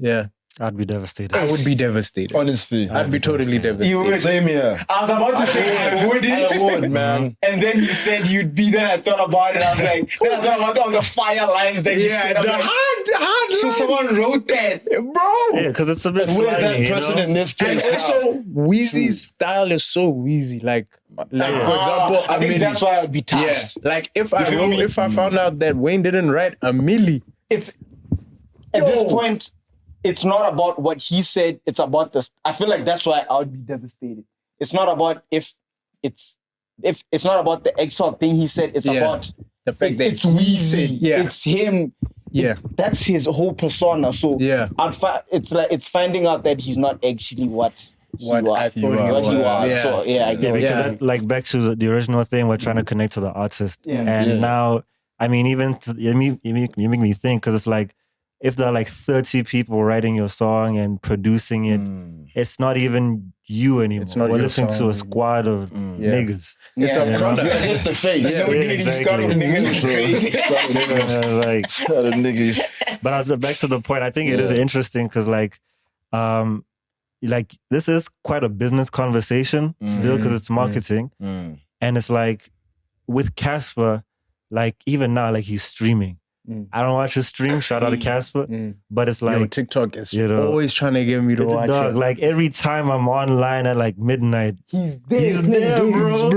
I'd be devastated. I would be devastated. Honestly. I'd be totally devastated. You would. Same here. I was about to say I wouldn't. I would, man. And then you said you'd be there. I thought about it. I was like, then I thought about all the fire lines that you said. The hard lines. So someone wrote that. Bro. Yeah, because it's a bit Who is that slimy, person in this case? And also, Weezy's style is so Weezy. Like for example, I think that's why I'd be touched. Yeah. Like if I found out that Wayne didn't write a milli, it's at this point, it's not about what he said. It's about the. I feel like that's why I would be devastated. It's not about if it's not about the actual thing he said. It's about the fact that it's Weezy. Said, It's him. Yeah, that's his whole persona. So it's finding out that he's not actually what he was. Yeah. So I get it. Because that, like back to the original thing, we're trying to connect to the artist, and now I mean, even you make me think because it's like. If there are like 30 people writing your song and producing it, it's not even you anymore. We're listening to a squad of niggas. It's a product. You're just the face. But as back to the point, I think it is interesting because like this is quite a business conversation still because it's marketing. And it's like with Casper, like even now, like he's streaming. I don't watch his stream. Shout out to Casper. But it's like TikTok is always trying to get me to watch it. Like every time I'm online at like midnight, he's there, bro.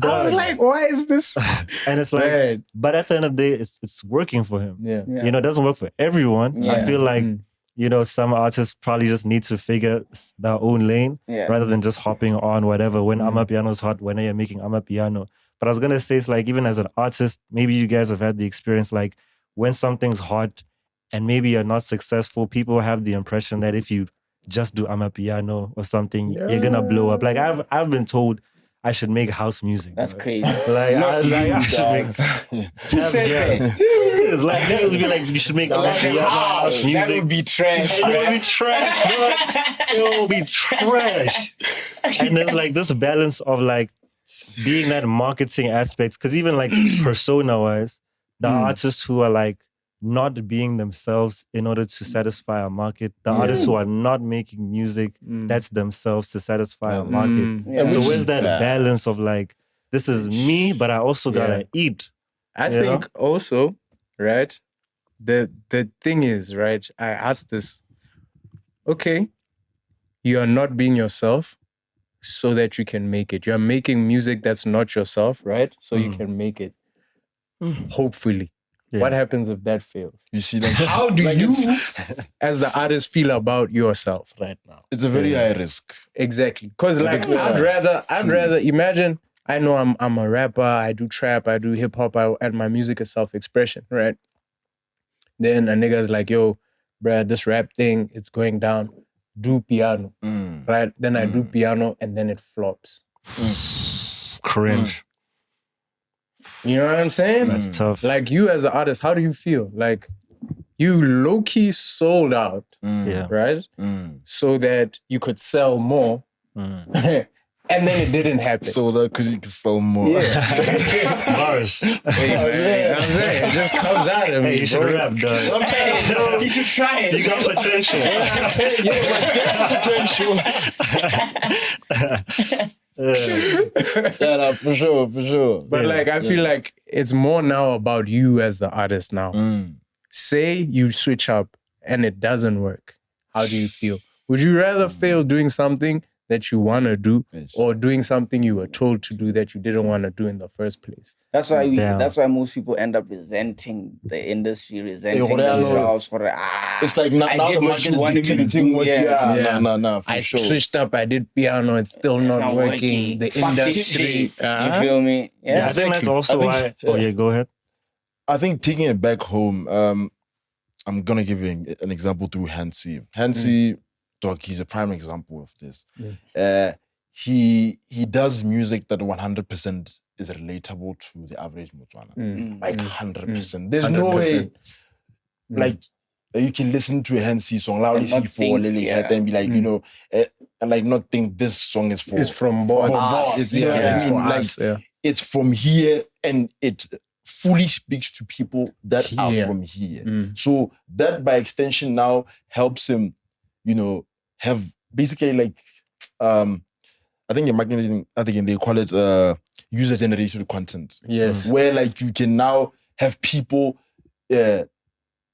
I was like, why is this? And it's like, but at the end of the day, it's working for him. Yeah. You know, it doesn't work for everyone. I feel like, you know, some artists probably just need to figure their own lane rather than just hopping on whatever. When Amapiano's hot, when you're making Amapiano. But I was going to say, it's like, even as an artist, maybe you guys have had the experience, like when something's hot and maybe you're not successful, people have the impression that if you just do Amapiano or something, you're going to blow up. Like I've been told I should make house music. That's crazy. Like, I should make... Who said that? It's like, niggas would be like, you should make house music. That would be trash. It would be trash, bro. It would be trash. And there's like this balance of like being that marketing aspect. Because even like persona-wise, the artists who are like not being themselves in order to satisfy a market, the artists who are not making music that's themselves to satisfy a market. So where's that balance of like, this is me, but I also gotta eat? I think also, right, the thing is, right, I asked this, okay, you are not being yourself so that you can make it. You're making music that's not yourself, right? So you can make it. Hopefully. Yeah. What happens if that fails? You see them? How do you, as the artist, feel about yourself right now? It's a very high risk. Exactly. Because like I'd rather imagine, I know I'm a rapper, I do trap, I do hip hop, and my music is self-expression, right? Then a nigga's like, yo, bruh, this rap thing, it's going down. Do piano, right? Then I do piano and then it flops. Cringe. You know what I'm saying? That's tough. Like you as an artist, how do you feel? Like you low-key sold out, right? So that you could sell more. And then it didn't happen. Sold out because you could sell more. Yeah. Bars. I'm saying, it just comes out of me. Hey, you should rap, dog. Sometimes, bro, you should try it. You got potential. Yeah, for sure. But like, I feel like it's more now about you as the artist now. Say you switch up and it doesn't work. How do you feel? Would you rather fail doing something that you want to do or doing something you were told to do that you didn't want to do in the first place? That's why that's why most people end up resenting the industry, resenting themselves. It's like now the market is dictating what No, I switched up, I did piano, it's still not working. The industry. You feel me? Yeah, I think that's also why. Oh yeah, go ahead. I think taking it back home, I'm gonna give you an example through Hansi. Hansi, dog, he's a prime example of this. He does music that 100% is relatable to the average Botswana. Like 100%. There's 100%. No way, like, you can listen to a Hansi song, loudly C4, Lily Head, and be like, you know, and like not think this song is for... It's from Bots. It's for us. It's from here, and it fully speaks to people that are from here. So that by extension now helps him, you know, have basically like, I think in marketing, they call it user-generated content. Yes. Where like you can now have people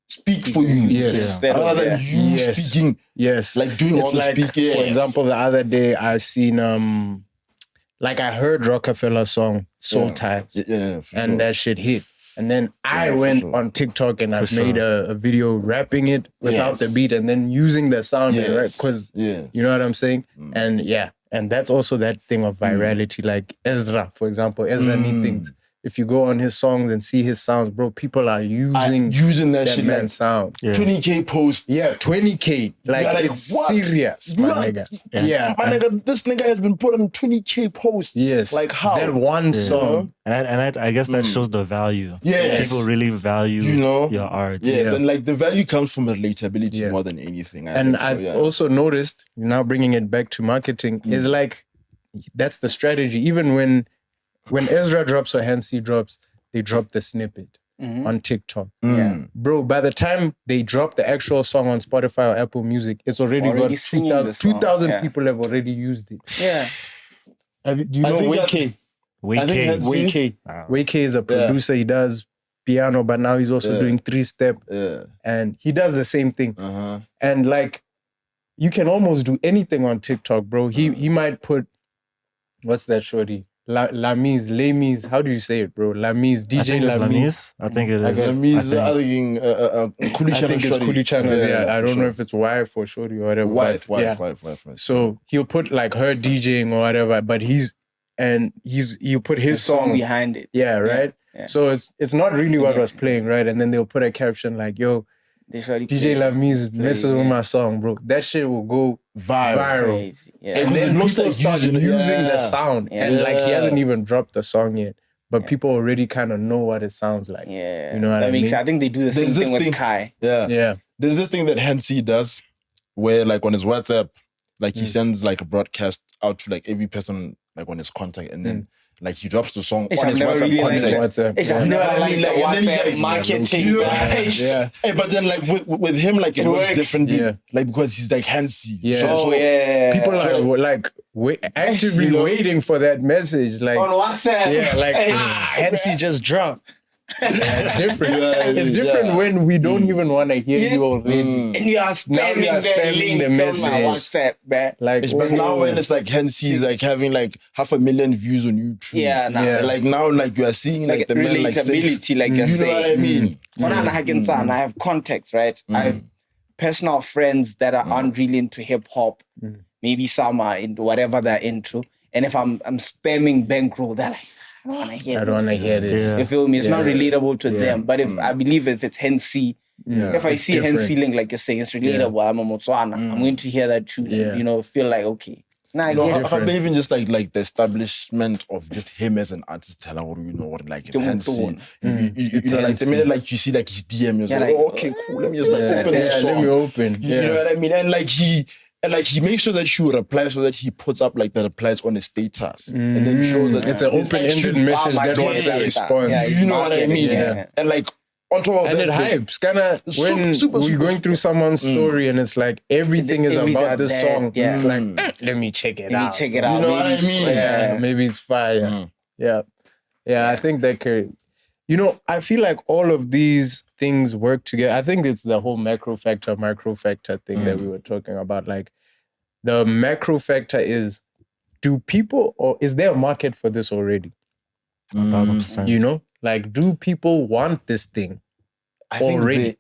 speak for you. Yes. Rather than you speaking. Yes. Like doing it's all the like, speaking. For example, the other day I seen, like I heard Rockefeller's song, Soul Ties. And that shit hit. And then I went on TikTok and I made a video rapping it without the beat and then using the sound, right? Because you know what I'm saying? And and that's also that thing of virality. Like Ezra, for example, Ezra Need Things. If you go on his songs and see his sounds, bro, people are using that shit, man's sound. 20K posts. Yeah, 20K. Like it's serious, my nigga. My nigga, this nigga has been put on 20K posts. Yes. Like how? That one song. And I guess that shows the value. Yes. People really value your art. Yes, and like the value comes from relatability more than anything. I've also noticed, now bringing it back to marketing, is like, that's the strategy. Even when Ezra drops or Hansi drops, they drop the snippet on TikTok. Bro, by the time they drop the actual song on Spotify or Apple Music, it's already got 2,000 people have already used it. Yeah. Do you know Wayk? Wayk Wayk is a producer. He does piano, but now he's also doing 3-step. Yeah. And he does the same thing. And like, you can almost do anything on TikTok, bro. He might put, what's that shorty? Lamise, how do you say it, bro? Lamise, DJ Lamise. I think it is. Lamise, I think it's Kuli Channels, I don't know if it's wife or shorty or whatever. Wife. So he'll put like her DJing or whatever, but he'll put his song behind it. Yeah, right? Yeah. So it's not really what was playing, right? And then they'll put a caption like, yo, DJ Lamise messes with my song, bro. That shit will go viral. Crazy. Yeah. And then people start using the sound. Yeah. And like, he hasn't even dropped the song yet. But people already kind of know what it sounds like. Yeah. You know what I mean? I think they do the same thing with Kai. Yeah. There's this thing that Hansi does where like on his WhatsApp, like he sends like a broadcast out to like every person like on his contact, and then like he drops the song on his WhatsApp contact. You know what I mean? Like WhatsApp marketing. But then like with him, like it works differently. Like because he's like Hansi. People are like actively waiting for that message. Like on WhatsApp. Yeah, like Hansi just dropped. It's different. It's different when we don't even want to hear you already. And you are spamming the message. On my WhatsApp, man. Like, but now when it's like Hansi's like having like 500,000 views on YouTube. And like now like you are seeing like the man like relatability, like you're saying. You know what I mean? I have context, right? I have personal friends that aren't really into hip hop. Maybe some are into whatever they're into. And if I'm spamming bankroll, they're like, I don't want to hear this. You feel me? It's not relatable to them. But if I believe if it's Hansi, if I see Hansi link, like you're saying, it's relatable. I'm a Botswana. I'm going to hear that tune and, you know, feel like, okay. How about even just like the establishment of just him as an artist, you know what, like it's Hansi. You know, like the minute like you see like his DM, you're like, oh, okay, cool. Let me just like open this song. Let me open. You know what I mean? And like he makes sure that you reply so that he puts up like the replies on his status. And then shows that it's an open-ended message that wants a response. You know what I mean? And like on top of that, and it hypes. Kinda when we're going through someone's story and it's like everything is about this song. It's like, let me check it out. You know what I mean? Yeah, maybe it's fire. Yeah, I think that could. You know, I feel like all of these things work together. I think it's the whole macro factor, micro factor thing that we were talking about. Like, the macro factor is, do people, or is there a market for this already? 1,000%. You know? Like, do people want this thing already?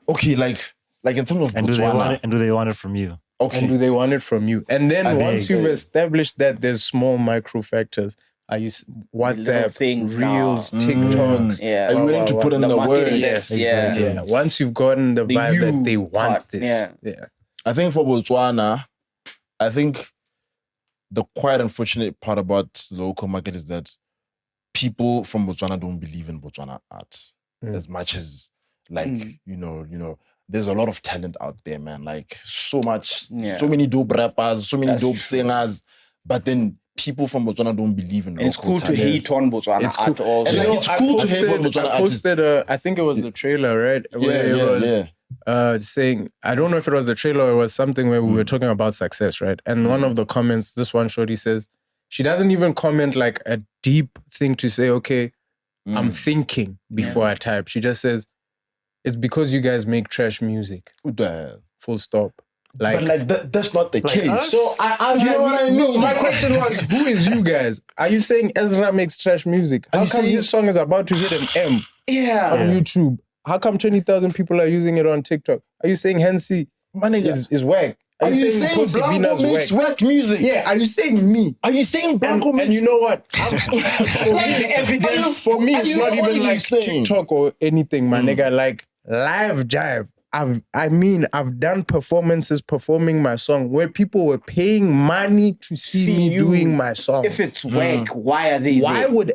Like in terms of Botswana. Do they want it from you? Okay. And do they want it from you? And then once you've established that there's small micro factors, are you WhatsApp, things, Reels, TikToks? Are you willing to put in the word? Yes. Exactly. Yeah. Once you've gotten the vibe that they want this. Yeah. I think for Botswana, I think the quite unfortunate part about the local market is that people from Botswana don't believe in Botswana art as much as like, you know, there's a lot of talent out there, man. Like so many dope rappers, so many dope singers, but then people from Botswana don't believe in local it's cool talent. to hate on Botswana art also. And like, it's cool to hate on Botswana I posted I think it was the trailer, right? Where it was saying, I don't know if it was the trailer or it was something where we were talking about success, right? And one of the comments, this one shorty says, she doesn't even comment like a deep thing to say, okay, I'm thinking before I type. She just says, it's because you guys make trash music. Full stop. Like, but like that's not the case. Us? So I you know what I mean? My question was, who is you guys? Are you saying Ezra makes trash music? How come his song is about to hit an M on YouTube? How come 20,000 people are using it on TikTok? Are you saying Hansi is whack? Are you saying Blanco makes whack music? Yeah, are you saying me? Are you saying Blanco makes... And you know what? For me, it's not even like TikTok or anything, my nigga. Like, live jive. I've done performances performing my song where people were paying money to see me doing my song. If it's whack, why are they Why would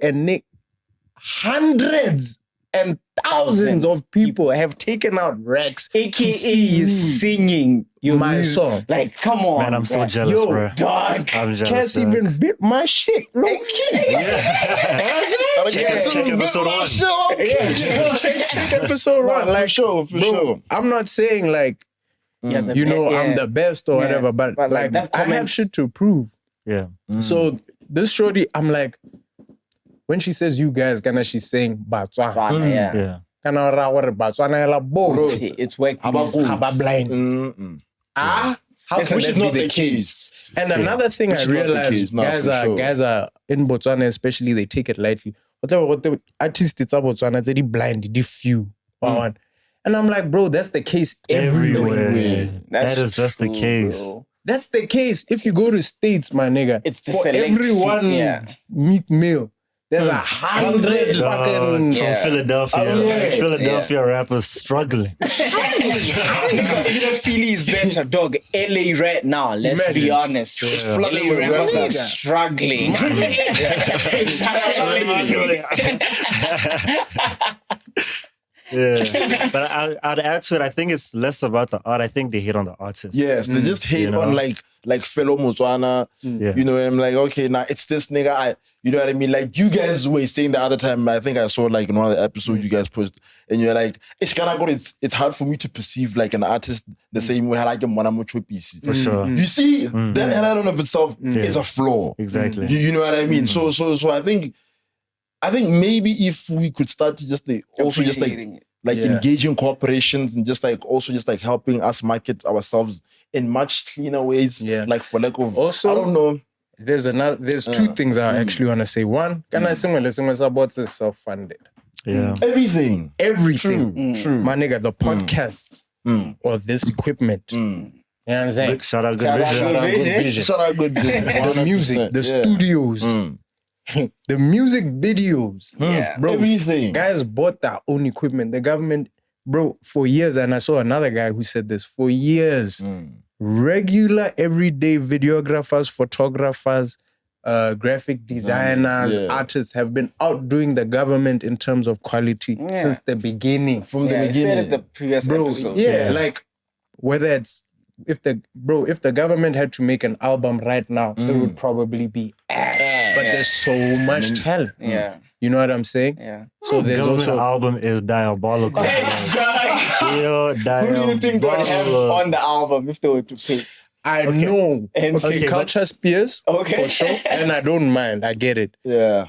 hundreds and thousands of people have taken out racks, AKA is singing my song? Like, come on, man, I'm so jealous, bro. Dog, I'm jealous. Can't even beat my shit. Check episode 1. Check episode 1. Like, for sure. I'm not saying like, I'm the best or whatever, but like I have shit to prove. Yeah. So this shorty, I'm like, when she says you guys, she's saying Botswana. Yeah. Bro, it's work. Blind. Which is not the case. And another thing I realized, guys are in Botswana, especially, they take it lightly. Whatever artists it's Botswana, it's blind, they few. And I'm like, bro, that's the case everywhere. That is just the case. Bro. That's the case. If you go to States, my nigga, it's the for everyone meat meal, there's 100 fucking... From Philadelphia. Philadelphia rappers struggling. Philly is better, dog. LA right now, let's be honest. LA rappers are struggling. Yeah, but I'd add to it. I think it's less about the art. I think they hate on the artists. Yes, they just hate on like fellow Botswana. You know, I'm like, okay, now it's this nigga. You know what I mean? Like you guys were saying the other time. I think I saw like in one of the episodes you guys posted, and you're like, it's kind of good. It's hard for me to perceive like an artist the same way I like a Mwanamucho piece. For sure. You see, that element of itself is a flaw. Exactly. You know what I mean? So I think maybe if we could start to just also just engaging corporations and just like also just like helping us market ourselves in much cleaner ways. Yeah. Like for lack of also, I don't know. There's two things I actually want to say. One, can I say about is self-funded? Yeah. Everything. True. My nigga, the podcasts or this equipment. You know what I'm saying? Shout out Good Vision. Shout out Good Vision. The music, the studios. The music videos, bro, everything. Guys bought their own equipment. The government, bro, for years, and I saw another guy who said this, for years, regular, everyday videographers, photographers, graphic designers, artists have been outdoing the government in terms of quality since the beginning. From the beginning. I said it the previous episode. Like, whether it's, if the government had to make an album right now, it would probably be ass. But there's so much talent. Yeah. You know what I'm saying? Yeah. So there's government also album is diabolical. Who do you think would have on the album if they were to pay? I know. And Culture Spears, for sure. And I don't mind. I get it. Yeah.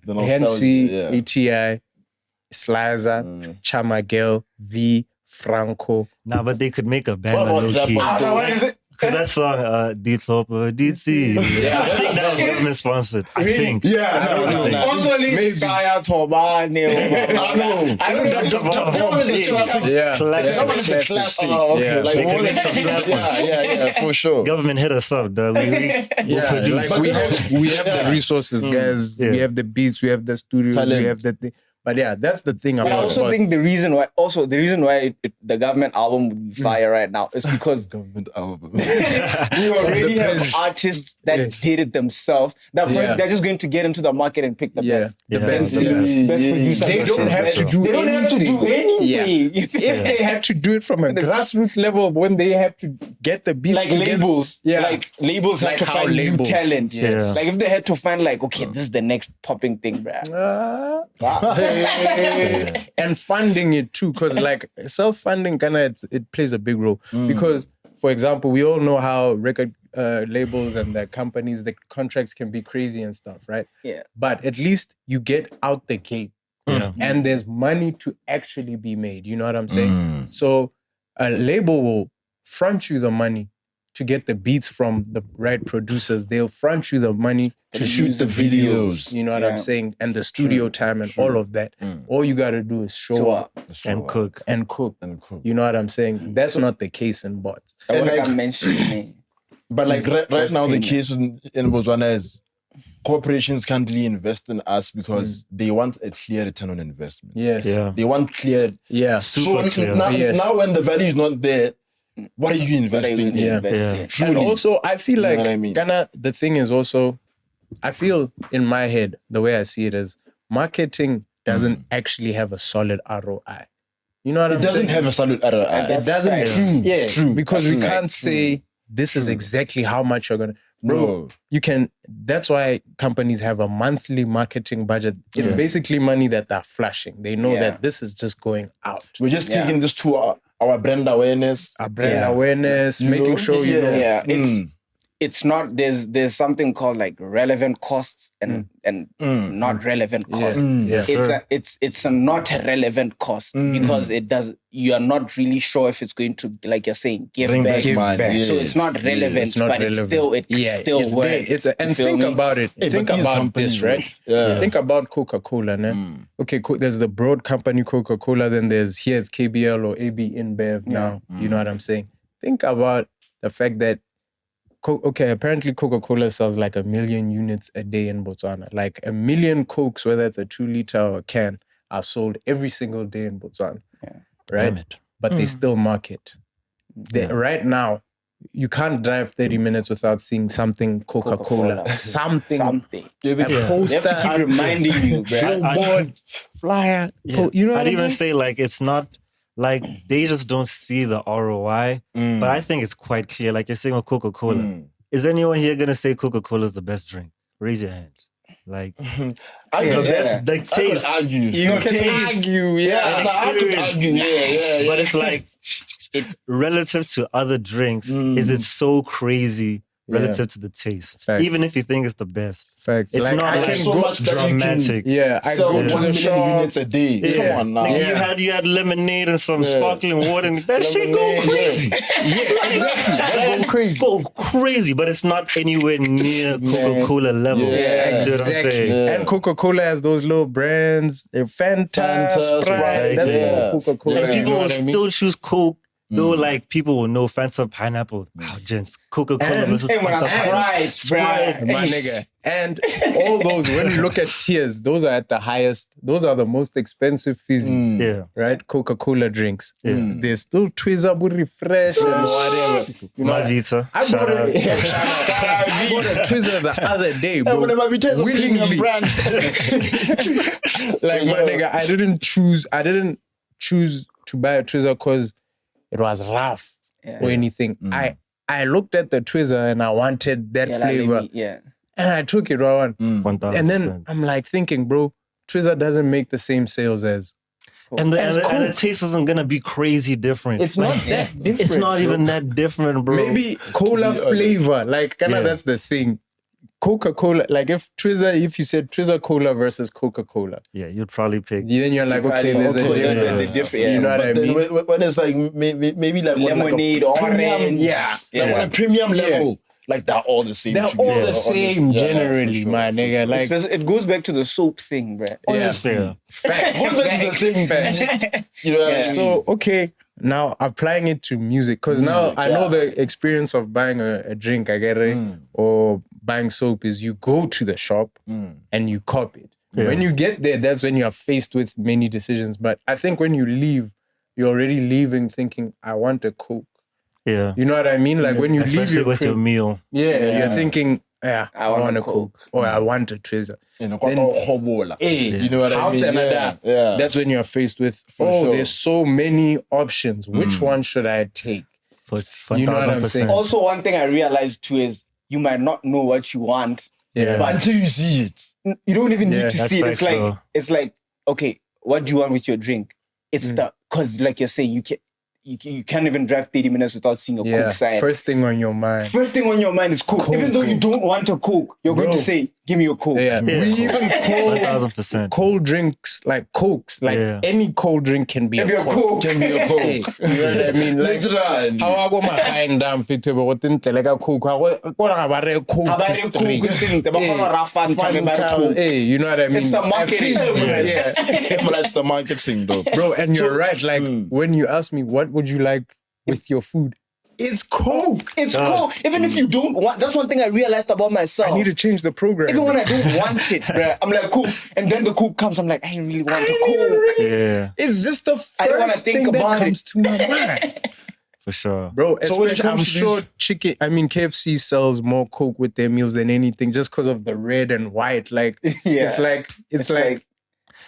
Hensi, ATI, Slaza, Chamagel, V, Franco. Nah, but they could make a band low key. What is it? Because that song, D-Thlopa, DC. I think that was government sponsored. I think. Yeah, I don't know. Also, Saya Toba, Neil. I don't know. Someone is a classic. Yeah. Someone is a classic. Yeah. Like, yeah, for sure. Government hit us up, dog. Like we have the resources, guys. We have the beats, we have the studios, we have the thing. But yeah, that's the thing. I also think the reason why the government album would be fire right now is because government album. we already have artists that did it themselves. They're just going to get into the market and pick the best. The best producers. They don't have to do anything. They don't have to do anything. If they had to do it from a grassroots level, when they have to get the beats like together, labels. Like labels have to find new talent. Yes. Like if they had to find like, okay, this is the next popping thing, bruh. And funding it too, because like self-funding it plays a big role. Because, for example, we all know how record labels and the companies, the contracts can be crazy and stuff, right? Yeah. But at least you get out the gate. And there's money to actually be made. You know what I'm saying? So a label will front you the money to get the beats from the right producers. They'll front you the money to shoot the videos. You know what I'm saying? And the studio time and all of that. All you got to do is show up. And cook. You know what I'm saying? That's not the case in bots. And like I'm mentioning. But like right now, the case in Botswana is corporations can't really invest in us because they want a clear return on investment. Yes. Yeah. They want clear. Yeah. Super clear. Now when the value is not there, what are you investing in? And also, I feel like, you know what I mean? The thing is also, I feel in my head, the way I see it is, marketing doesn't actually have a solid ROI. You know what I'm saying? It doesn't have a solid ROI. It doesn't. True. Because we can't say this is exactly how much you're going to... Bro, you can... That's why companies have a monthly marketing budget. It's basically money that they're flashing. They know that this is just going out. We're just taking this to our brand awareness. Our brand awareness, making sure, you know... it's not, there's something called like relevant costs and not relevant costs. It's a not a relevant cost because you are not really sure if it's going to, like you're saying, give back. Yes. So it's not relevant, but it's still works. And think about it. Think about this, right? Yeah. Think about Coca-Cola, ne? Okay, there's the broad company Coca-Cola, then here's KBL or AB InBev now. You know what I'm saying? Think about the fact that apparently Coca-Cola sells like 1 million units a day in Botswana. Like 1 million Cokes, whether it's a 2 liter or a can, are sold every single day in Botswana. Yeah. Right? But they still market. Right now, you can't drive 30 minutes without seeing something Coca-Cola. Something. They have to keep reminding you, bro. Billboard, flyer. You know what I'd even say like it's not like they just don't see the ROI, but I think it's quite clear. Like you're saying with Coca-Cola. Is anyone here gonna say Coca-Cola is the best drink? Raise your hand. Like I could taste. argue. You can argue, I could argue. But it's like relative to other drinks, is it so crazy relative to the taste? Facts. Even if you think it's the best. Facts. It's like, not I like can so go much that dramatic. you can I sell go to 1 the million shop. units a day. Come on now. Like you had lemonade and some sparkling water, and that shit go crazy. Exactly. That go crazy. Go crazy, but it's not anywhere near Coca-Cola level. Exactly. what I'm saying? And Coca-Cola has those little brands, Fanta, Sprite. That's Coca-Cola. Like, people you know will what I mean? still choose Coke. Though, like, people will know Fanta pineapple. Wow, gents. Coca-Cola versus Fanta. Sprite, my nigga. And all those, when you look at tiers, those are at the highest. Those are the most expensive fizzies. Yeah. Right? Coca-Cola drinks. There's still Twizzler with Refresh and whatever. You know, Vita. I bought a Twizzler the other day, bro. Willingly. brand. Like, my nigga, I didn't choose to buy a Twizzler because it was rough or anything. I looked at the Twizzler and I wanted that flavor. And I took it on. 1,000%. And then I'm like thinking, bro, Twizzler doesn't make the same sales as And the taste isn't gonna be crazy different. It's not that different. It's not even that different, bro. Maybe cola flavor. Like, that's the thing. Coca-Cola, like if you said Twizzler Cola versus Coca-Cola. Yeah, you'd probably pick. Then you're like, okay, there's a difference. You know what I mean? When it's like maybe like lemonade, orange. Like on a premium level. Like they're all the same. They're all the same generally, my nigga. Like it goes back to the soap thing, bro. Honestly. Fact. Goes back to the same thing. You know what I mean? So, okay, now applying it to music, because now I know the experience of buying a drink, I get it, or buying soap is you go to the shop and you cop it. When you get there, that's when you are faced with many decisions. But I think when you leave, you're already leaving thinking, I want a Coke. Yeah. You know what I mean? Like when you leave your with your meal. You're thinking, I want a Coke. Or I want a Twizzler. You know what I mean? Yeah. That's when you're faced with, there's so many options. Which one should I take? You know what I'm saying? Also, one thing I realized too is you might not know what you want, but until you see it, you don't even need to see it. It's like, okay, what do you want with your drink? It's because like you're saying, you can't even drive 30 minutes without seeing a Coke sign. First thing on your mind is Coke. Even though you don't want a Coke, you're going to say, give me a Coke. We even call 1,000%. cold drinks like Cokes. Like any cold drink can be a Coke. Can be a Coke. You know what I mean? Like, how I go my kind damn fit to what didn't like a Coke. What about a Coke? You know what I mean? It's the marketing. That's the marketing though. Bro, and you're right. Like when you ask me, what would you like with your food? It's Coke. It's Coke. Even if you don't want, that's one thing I realized about myself. I need to change the program. Even when I don't want it, bro, I'm like, Coke. And then the Coke comes, I'm like, I don't really want a Coke. It's just the first thing that comes to my mind. For sure. Bro, especially I'm sure KFC sells more Coke with their meals than anything just because of the red and white. Like, it's like...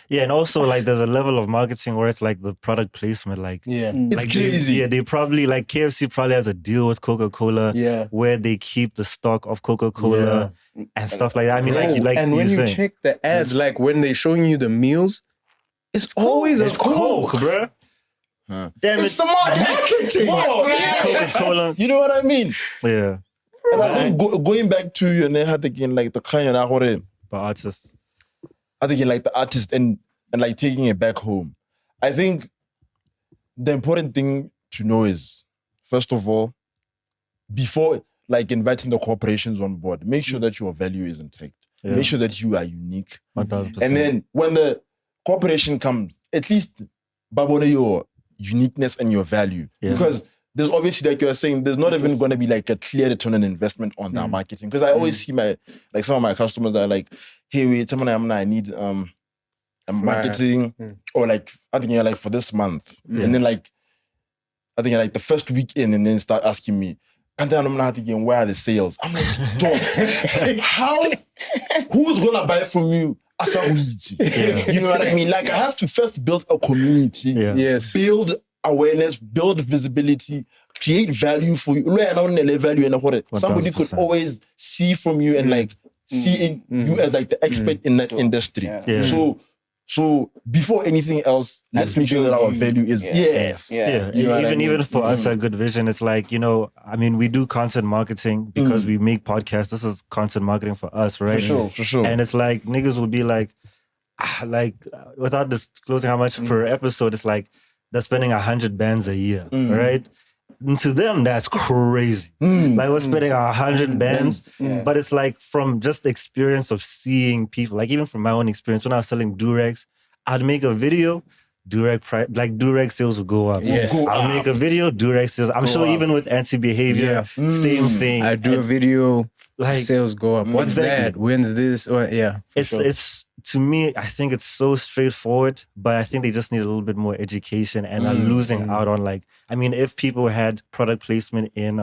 Yeah, and also like there's a level of marketing where it's like the product placement, like it's crazy. They probably like KFC probably has a deal with Coca-Cola where they keep the stock of Coca-Cola and stuff like that. I mean, and when you check the ads, like when they're showing you the meals, it's always a Coke, bro. Damn, it's the marketing. Coca-Cola. You know what I mean? Yeah. And I think going back to your neha again, like the kind of artists. I think like the artist and like taking it back home. I think the important thing to know is, first of all, before like inviting the corporations on board, make sure that your value is intact. Yeah. Make sure that you are unique. 1,000%. And then when the corporation comes, at least babone your uniqueness and your value. Yeah. Because there's obviously, like you're saying, there's not even going to be like a clear return on investment on that marketing. Because I always see some of my customers that are like, hey, wait, I need a marketing or like, I think like for this month. And then like, I think like the first week in and then start asking me, where are the sales? I'm like, John, how? Who's going to buy from you? You know what I mean? Like I have to first build a community, build awareness, build visibility, create value for you. Somebody could always see from you and like see you as like the expert in that industry. So before anything else, let's make sure that our value is You know even for us at Good Vision, it's like, I mean, we do content marketing because we make podcasts. This is content marketing for us, right? For sure. And it's like niggas will be like without disclosing how much per episode, it's like they're spending 100 bands a year, right? And to them, that's crazy. Like we're spending 100 bands, but it's like from just the experience of seeing people, like even from my own experience, when I was selling Durex, I'd make a video, Durex sales will go up. I'll make a video, Durex sales. I'm sure even with anti-behavior, same thing. I do a video, like sales go up. What's that? When's this? It's to me, I think it's so straightforward, but I think they just need a little bit more education and are losing out on like, I mean, if people had product placement in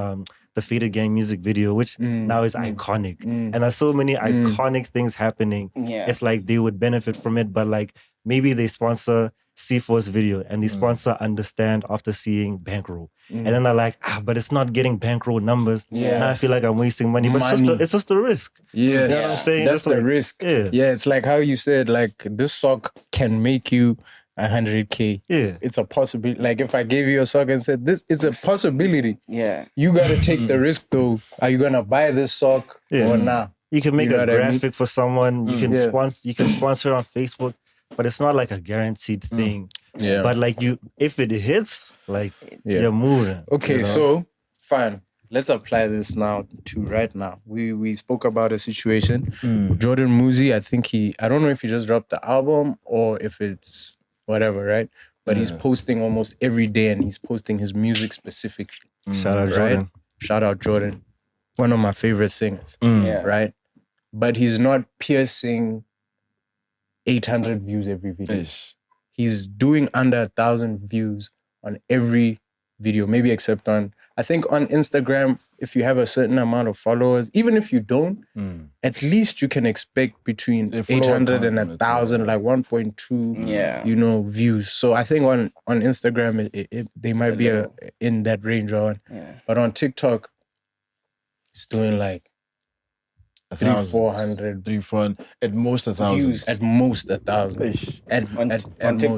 the Faded Gang music video, which now is iconic, and there's so many iconic things happening, it's like they would benefit from it, but like maybe they sponsor C4's video and the sponsor understand after seeing bankroll. And then they're like, but it's not getting bankroll numbers. Now I feel like I'm wasting money. But it's just a risk. Yes. You know what I'm saying? That's the risk. Yeah, it's like how you said, like this sock can make you 100K. Yeah. It's a possibility. Like if I gave you a sock and said this, it's a possibility. Yeah. You gotta take the risk though. Are you gonna buy this sock or not? You can make a graphic for someone. You can sponsor on Facebook. But it's not like a guaranteed thing. Yeah. But like if it hits, like you're moving. Okay, so fine. Let's apply this now to right now. We spoke about a situation. Jordan Muzi, I don't know if he just dropped the album or if it's whatever, right? But he's posting almost every day and he's posting his music specifically. Shout out Jordan. Right? Shout out Jordan. One of my favorite singers. Right? But he's not piercing 800 views every video. He's doing under 1,000 views on every video, maybe except on, I think on Instagram, if you have a certain amount of followers, even if you don't, at least you can expect between 800 and 1,000, like 1.2, views. So I think on Instagram, they might be in that range on. But on TikTok, it's doing like 300-400 at most 1,000 views. At most 1,000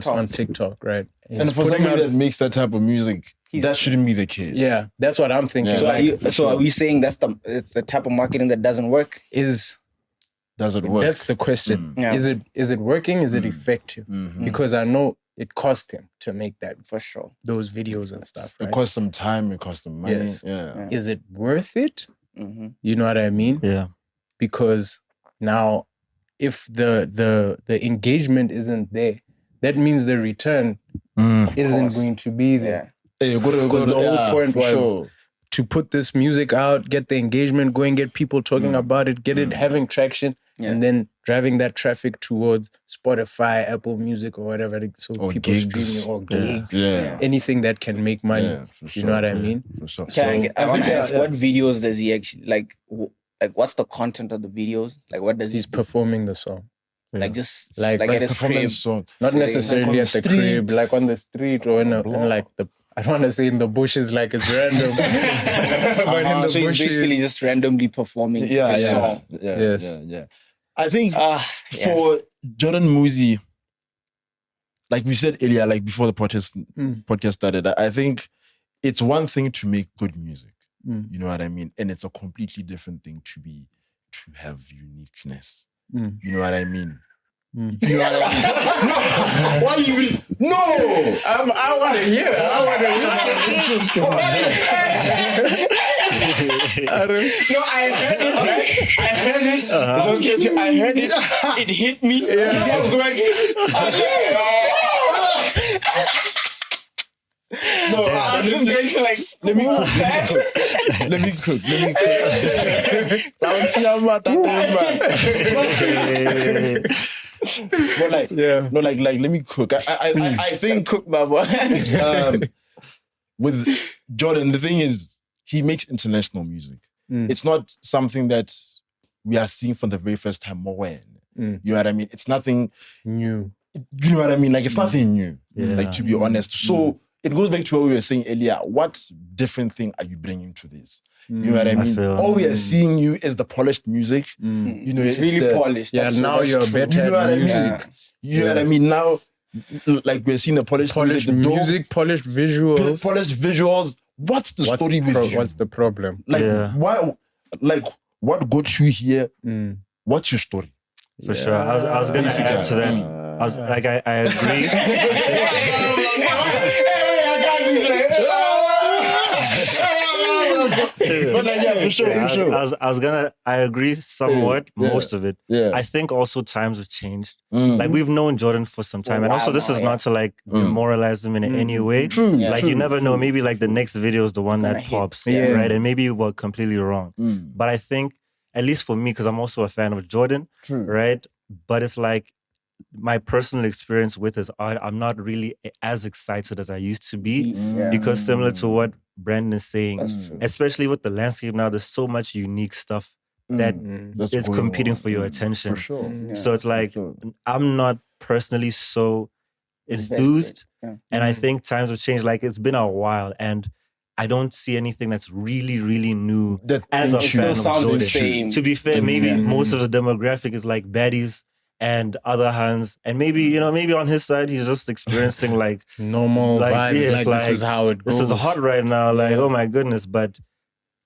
on TikTok, right? And for somebody that makes that type of music, that shouldn't be the case. Yeah, that's what I'm thinking. So are we saying it's the type of marketing that doesn't work? Does it work? That's the question. Is it working? Is it effective? Because I know it cost him to make that, for sure, those videos and stuff. Right? It cost him time. It cost him money. Yes. Yeah. Is it worth it? You know what I mean? Yeah. Because now, if the engagement isn't there, that means the return isn't going to be there. Because the whole point was to put this music out, get the engagement going, get people talking about it, get it having traction, and then driving that traffic towards Spotify, Apple Music, or whatever, so or people gigs. streaming or gigs, anything that can make money. Yeah, for sure. You know what I mean? For sure. I want to ask, what videos does he actually like? What's the content of the videos? Like, what does he's performing the song? Like just like at his crib, song. Not necessarily like at the crib, like on the street or in like the. I don't want to say in the bushes like it's random. But in the so bushes, he's basically just randomly performing. Yeah. I think for Jordan Muzi, like we said earlier, like before the podcast started, I think it's one thing to make good music. You know what I mean? And it's a completely different thing to have uniqueness. You know what I mean? You know what I mean? No, why you? No, I want to hear. I want to hear. No, I heard it. Right? I heard it. I heard it. It hit me. It was working. no. This is going to like Let me cook. But like, no, like, let me cook. I think cook, Baba. With Jordan, the thing is, he makes international music. It's not something that we are seeing for the very first time. You know what I mean? It's nothing new. You know what I mean? Like, it's nothing new. Yeah. Like, to be honest. So it goes back to what we were saying earlier. What different thing are you bringing to this? You know what I mean? All we are seeing you is the polished music. You know, It's really polished. Yeah, now you're better You know what I at mean? music. You know what I mean? Now, like, we're seeing the polished music, polished visuals. polished visuals. What's the story with you? What's the problem? Like, why? Like, what got you here? What's your story? For sure. I was going to add to that. I was like, I agree. But like, yeah, for sure. I agree somewhat, most of it. Yeah. I think also times have changed. Like, we've known Jordan for some time. And also, this is not to like demoralize him in any way. True. Like, you never know. Maybe like the next video is the one that pops, right? And maybe we're completely wrong. But I think, at least for me, because I'm also a fan of Jordan, right? But it's like, my personal experience with his art, I'm not really as excited as I used to be because similar to what Brandon is saying, especially with the landscape now, there's so much unique stuff that is competing for your attention. For sure. So it's like, I'm not personally so enthused. And I think times have changed. Like, it's been a while and I don't see anything that's really, really new as a fan of Jordan. To be fair, maybe most of the demographic is like baddies and other hands, and maybe on his side he's just experiencing like normal vibes. Like, this is how it goes. This is hot right now. Like, oh my goodness! But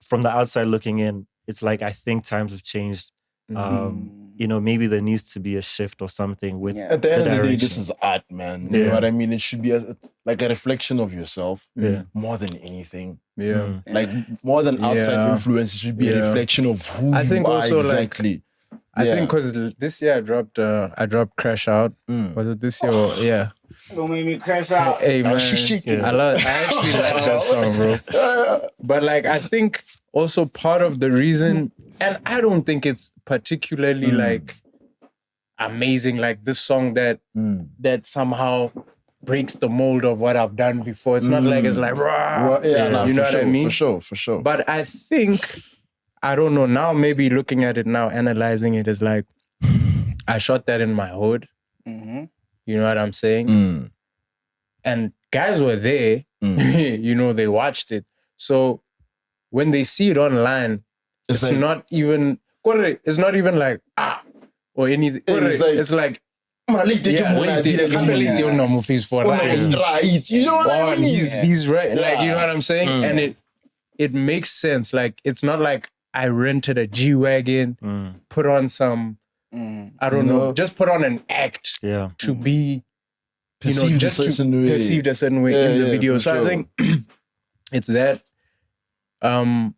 from the outside looking in, it's like I think times have changed. Maybe there needs to be a shift or something with. At the end of the day, this is art, man. You know what I mean? It should be like a reflection of yourself, more than anything. Like, more than outside influence, it should be a reflection of who I think you are also exactly. I think because this year I dropped Crash Out. Was it this year? Don't make me crash out. Hey man, I actually like that song, bro. But like, I think also part of the reason, and I don't think it's particularly like amazing, like this song that somehow breaks the mold of what I've done before. It's not like it's like, you know what I mean? For sure. But I think, I don't know, now maybe looking at it now, analyzing it, is like, I shot that in my hood. You know what I'm saying? And guys were there, they watched it. So when they see it online, it's like, not even like, or anything. It's like, you know what I mean? He's right. Like, you know what I'm saying? And it makes sense. Like, it's not like I rented a G-Wagon, put on some, I don't know, just put on an act to be, perceived a certain way in the video. So I think it's that. And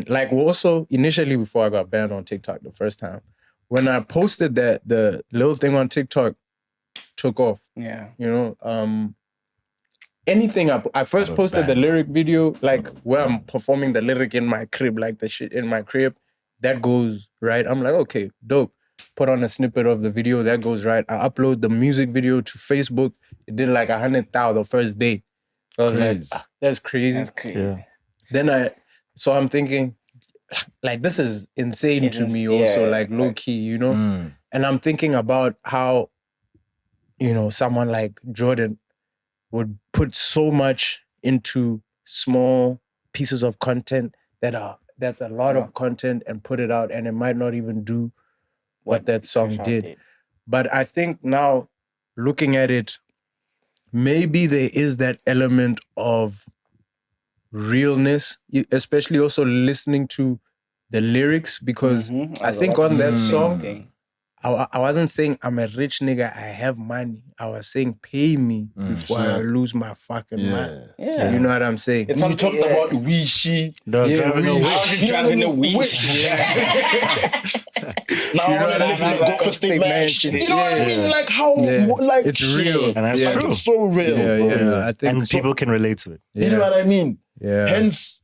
like, also initially, before I got banned on TikTok the first time, when I posted that, the little thing on TikTok took off. Anything I first posted the lyric video, like where I'm performing the lyric in my crib, like the shit in my crib, that goes right. I'm like, okay, dope. Put on a snippet of the video, that goes right. I upload the music video to Facebook. It did like 100,000 the first day. So I was like, that's crazy. That's crazy. Yeah. Then I'm thinking, like, this is insane to me also, like low key, And I'm thinking about how, someone like Jordan would put so much into small pieces of content that's a lot of content, and put it out, and it might not even do what that song did. But I think now, looking at it, maybe there is that element of realness, especially also listening to the lyrics, because I think on that song, I wasn't saying I'm a rich nigga, I have money. I was saying pay me before I lose my fucking mind. Yeah. You know what I'm saying? It's you talked about Wishi. Driving a Wish. Now You know what I listen mean? to Go for State Mansion. You know what I mean? Like how like It's real. And that's true. It's so real. Yeah. I think And people can relate to it. You know what I mean? Yeah. Hence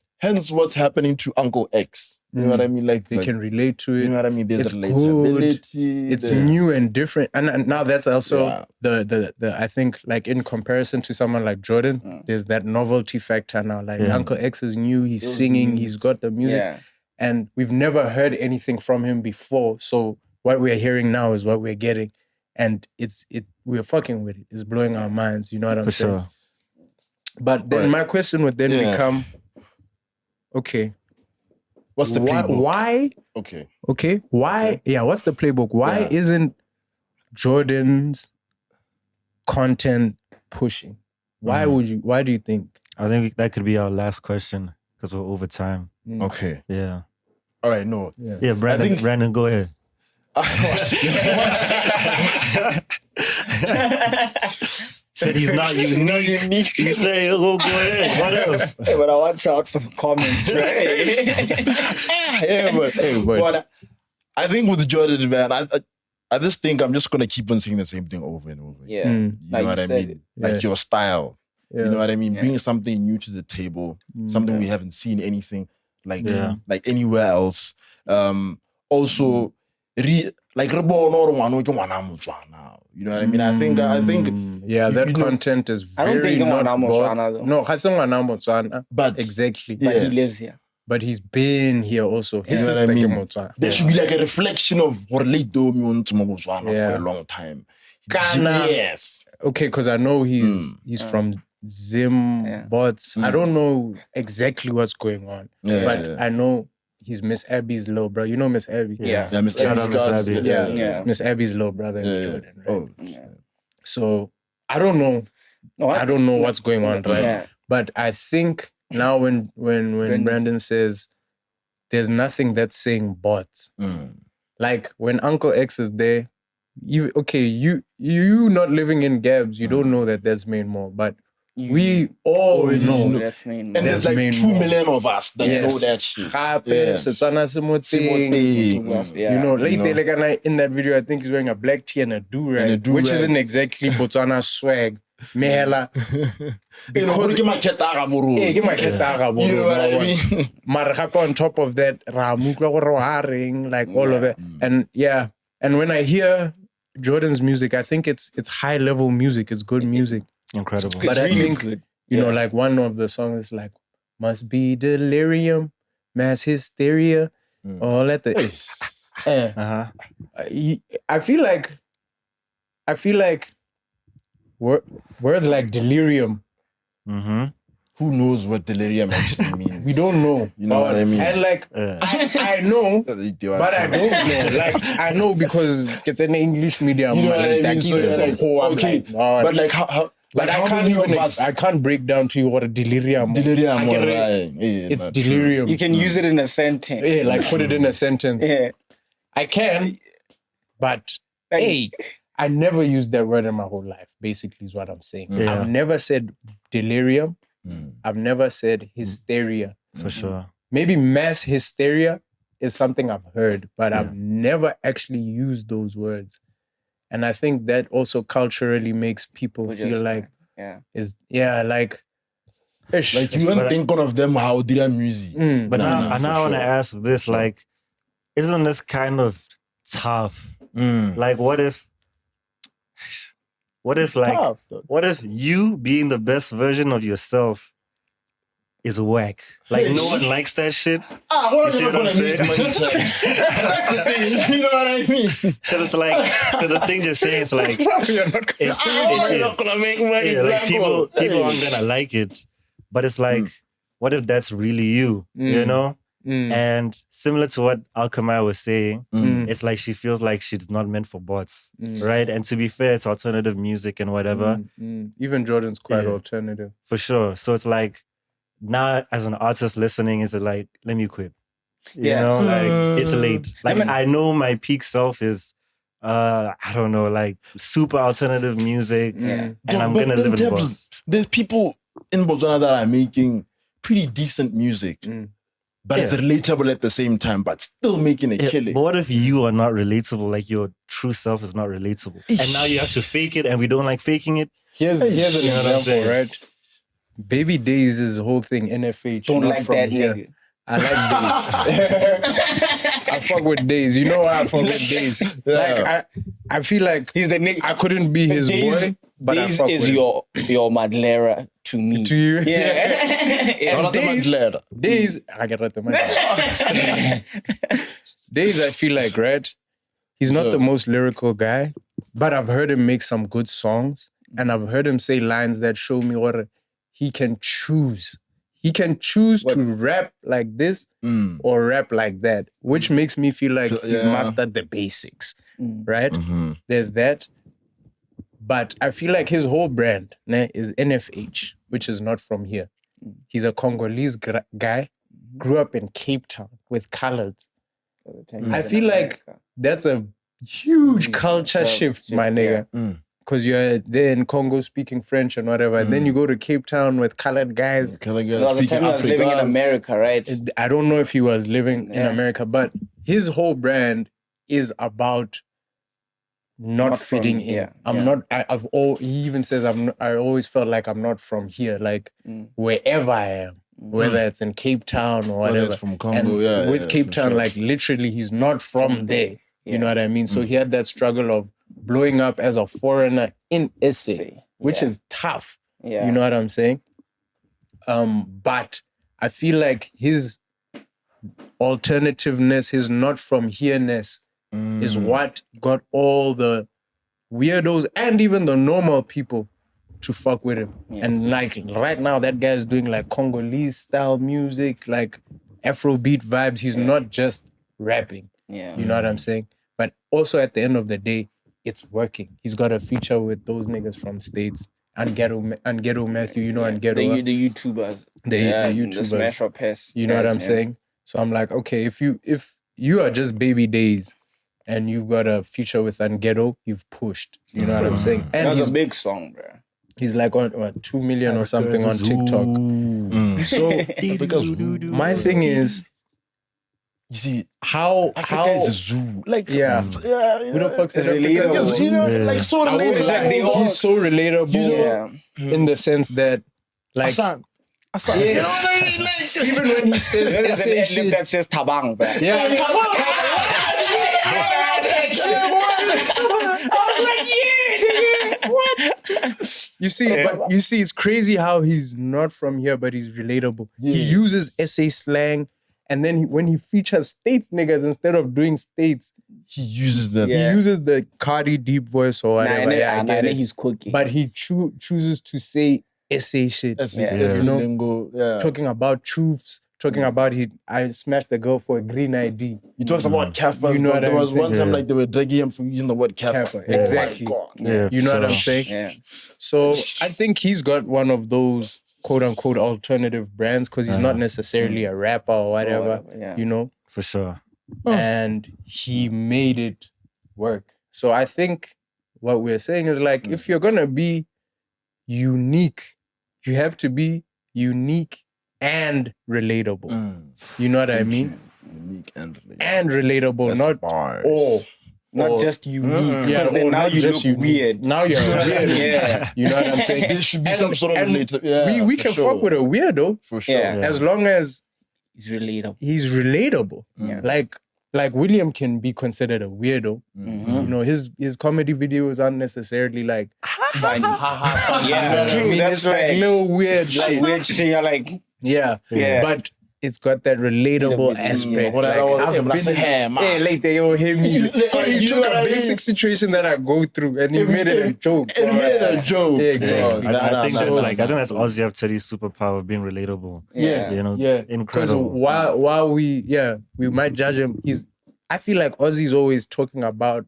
what's happening to Uncle X. You know what I mean? Like they can relate to it. You know what I mean? There's It's relatability. It's new and different, and now that's also the I think, like, in comparison to someone like Jordan, there's that novelty factor now. Like Uncle X is new, he's singing, he's got the music, and we've never heard anything from him before. So what we're hearing now is what we're getting, and we're fucking with it. It's blowing our minds. You know what I'm saying? Sure. But then my question would then become, okay. What's the playbook? Why? Okay. Why? Yeah. What's the playbook? Why isn't Jordan's content pushing? Why do you think? I think that could be our last question because we're over time. Okay. Yeah. All right. No. Yeah, Brandon, go ahead. Said he's not unique. He said, go ahead. What else? Hey, but I watch out for the comments, right? But I think with Jordan, man, I just think I'm just gonna keep on saying the same thing over and over. Yeah. You know what I mean? Like your style. You know what I mean? Bring something new to the table, something we haven't seen anything like anywhere else. Also, like you know what I mean? I think that content is very I don't think not Botswana, though. No, Botswana, but exactly. But he lives here. But he's been here also. His You know what I sister mean? came Botswana. There should be like a reflection of Orlando Botswana for a long time. Ghana. Yes. Okay, because I know he's from Zim, Bots. I don't know exactly what's going on, but I know he's Miss Abby's little brother. You know Miss Abby? Yeah. Miss Abby. Yeah. Miss Abby's little brother is Jordan, right? So I don't know. I don't know what's going on, right? Yeah. But I think now when Brandon says there's nothing that's saying bots, like when Uncle X is there, you not living in Gabs, you don't know that that's Main More, but we all know That's Main And there's like 2 million of us that know that shit. You know, like in that video, I think he's wearing a black tee and a do-rag, which isn't exactly Botswana swag. Mehela. Because you know what I mean? On top of that, like all of it. And and when I hear Jordan's music, I think it's high level music, it's good music. Incredible. But I think, you know, like one of the songs is like, must be delirium, mass hysteria, all at the... I feel like words like delirium. Who knows what delirium actually means? We don't know. You know what I mean? And like, I know, but I don't know. Like, I know because it's an English medium. You know what I mean? So it's okay. But like how... Like I can't break down to you what a delirium. Delirium, it's delirium. You can use it in a sentence. Yeah, like put it in a sentence. Yeah, I can, but hey, I never used that word in my whole life. Basically, is what I'm saying. Yeah. I've never said delirium. I've never said hysteria. For sure. Maybe mass hysteria is something I've heard, but I've never actually used those words. And I think that also culturally makes people feel like, like you weren't thinking of them how their music. But now I want to ask this, like, isn't this kind of tough? Like, what if you being the best version of yourself is whack? Like, no one likes that shit. What am I gonna make money times? That's the thing. You know what I mean? Because the things you're saying, it's like, I'm not gonna make money. Like people aren't gonna like it. But it's like, what if that's really you? You know? And similar to what Alchemia was saying, it's like she feels like she's not meant for bots, right? And to be fair, it's alternative music and whatever. Even Jordan's quite alternative. For sure. So it's like, now as an artist listening, is it like, let me quit? You know, like it's late. Like I know my peak self is I don't know, like super alternative music, and I'm gonna live in Bots. There's people in Botswana that are making pretty decent music, but it's relatable at the same time, but still making a killing. But what if you are not relatable? Like your true self is not relatable, and now you have to fake it, and we don't like faking it. Here's an example, right? Baby Days' whole thing, NFH. Don't like that nigga. I like Days. I fuck with Days. You know why I fuck with Days? Like I feel like he's the nigga. I couldn't be his boy, but Days I fuck is with your Madlera to me. To you? Yeah. Days, I get right the mic. Days, I feel like, right? He's not the most lyrical guy, but I've heard him make some good songs, and I've heard him say lines that show me what he can choose. He can choose to rap like this or rap like that, which makes me feel like he's mastered the basics, right? There's that. But I feel like his whole brand is NFH, which is not from here. He's a Congolese guy, grew up in Cape Town with colors. I feel like that's a huge culture shift, my nigga. Because you're there in Congo speaking French and whatever. And then you go to Cape Town with colored guys. Colored guys the time he was living in America, right? I don't know if he was living in America, but his whole brand is about not fitting in. He even says, I always felt like I'm not from here. Like wherever I am, whether it's in Cape Town or whatever. It's from Congo, with Cape Town, like literally he's not from there. You know what I mean? So he had that struggle of blowing up as a foreigner in SA, which is tough. You know what I'm saying? But I feel like his alternativeness, his not from here-ness is what got all the weirdos and even the normal people to fuck with him. And like right now, that guy's doing like Congolese style music, like Afrobeat vibes. He's not just rapping. You know what I'm saying? But also at the end of the day, it's working. He's got a feature with those niggas from States. And Ghetto Matthew, you know, and Ghetto. The YouTubers. The YouTubers. The Smash Up Pass. You know what I'm saying? So I'm like, okay, if you are just Baby Days and you've got a feature with Ghetto, you've pushed. You know what I'm saying? And that's a big song, bro. He's like on 2 million or something on TikTok. So my thing is, you see how is a zoo. Like we don't fuck with relatable. You know, like so relatable. Like, he's so relatable in the sense that like Asan. Yes. You know, even when he says shit that says Tabang, bro. You see, it's crazy how he's not from here, but he's relatable. He uses SA slang, and then when he features States niggas, instead of doing States, he uses them. He uses the Cardi deep voice or whatever. I get it. He's cooking. But he chooses to say SA shit. You know, talking about truths. Talking about I smashed the girl for a green ID. He talks about Kaffir. You know there was one time like they were dragging him for using the word Kaffir. Exactly. Oh my God. You know what I'm saying? Yeah. So I think he's got one of those quote unquote alternative brands because he's not necessarily a rapper or whatever. You know? For sure. And he made it work. So I think what we're saying is like, if you're gonna be unique, you have to be unique and relatable. You know what I mean? Unique and relatable. And relatable, That's not bars. Not just unique. Because then now you look weird. Now you're weird. You know what I'm saying? There should be some sort of relatable. We can fuck with a weirdo. For sure. As long as he's relatable. He's relatable. Like William can be considered a weirdo. You know, his comedy videos aren't necessarily like funny. You know what I mean? That's it's like little weird like weird shit. You're like, but it's got that relatable aspect. I've been like they all hear me. You took a basic situation that I go through and you made it a joke. Yeah, exactly. I think that's Ozzy Teddy's superpower of being relatable. You know, incredible. Because while we might judge him, I feel like Ozzy's always talking about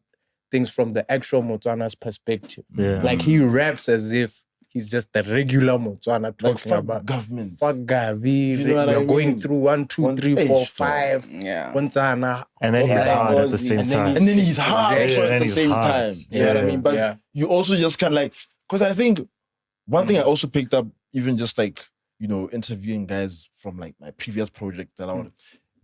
things from the actual Motswana's perspective. Like he raps as if he's just the regular Botswana talking fuck about government. Fuck Gavi. You know what I We're going mean? through 1, 2, 3, 4, 5. Yeah. Botswana. And then he's Okay. hard at the same time. And then he's hard Exactly. also And at then the he's same hard. time. You know what I mean? But you also just kind of like, because I think one thing I also picked up, even just like, you know, interviewing guys from like my previous project that I would,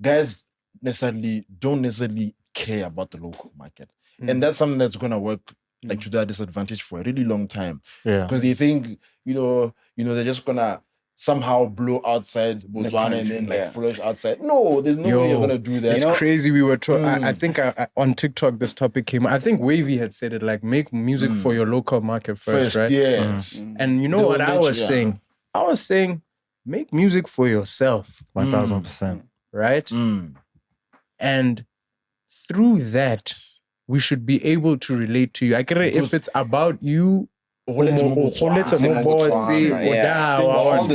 guys don't necessarily care about the local market. And that's something that's going to work like to their disadvantage for a really long time. Yeah. Because they think, you know, they're just going to somehow blow outside Botswana and then like flourish outside. No, there's no way you're going to do that. It's crazy. We were talking, I think on TikTok, this topic came. I think Wavy had said it like, make music for your local market first, right? Yes. And you know what I was saying? I was saying, make music for yourself. 1000%. Right? And through that, we should be able to relate to you. I get it if it's about you, all the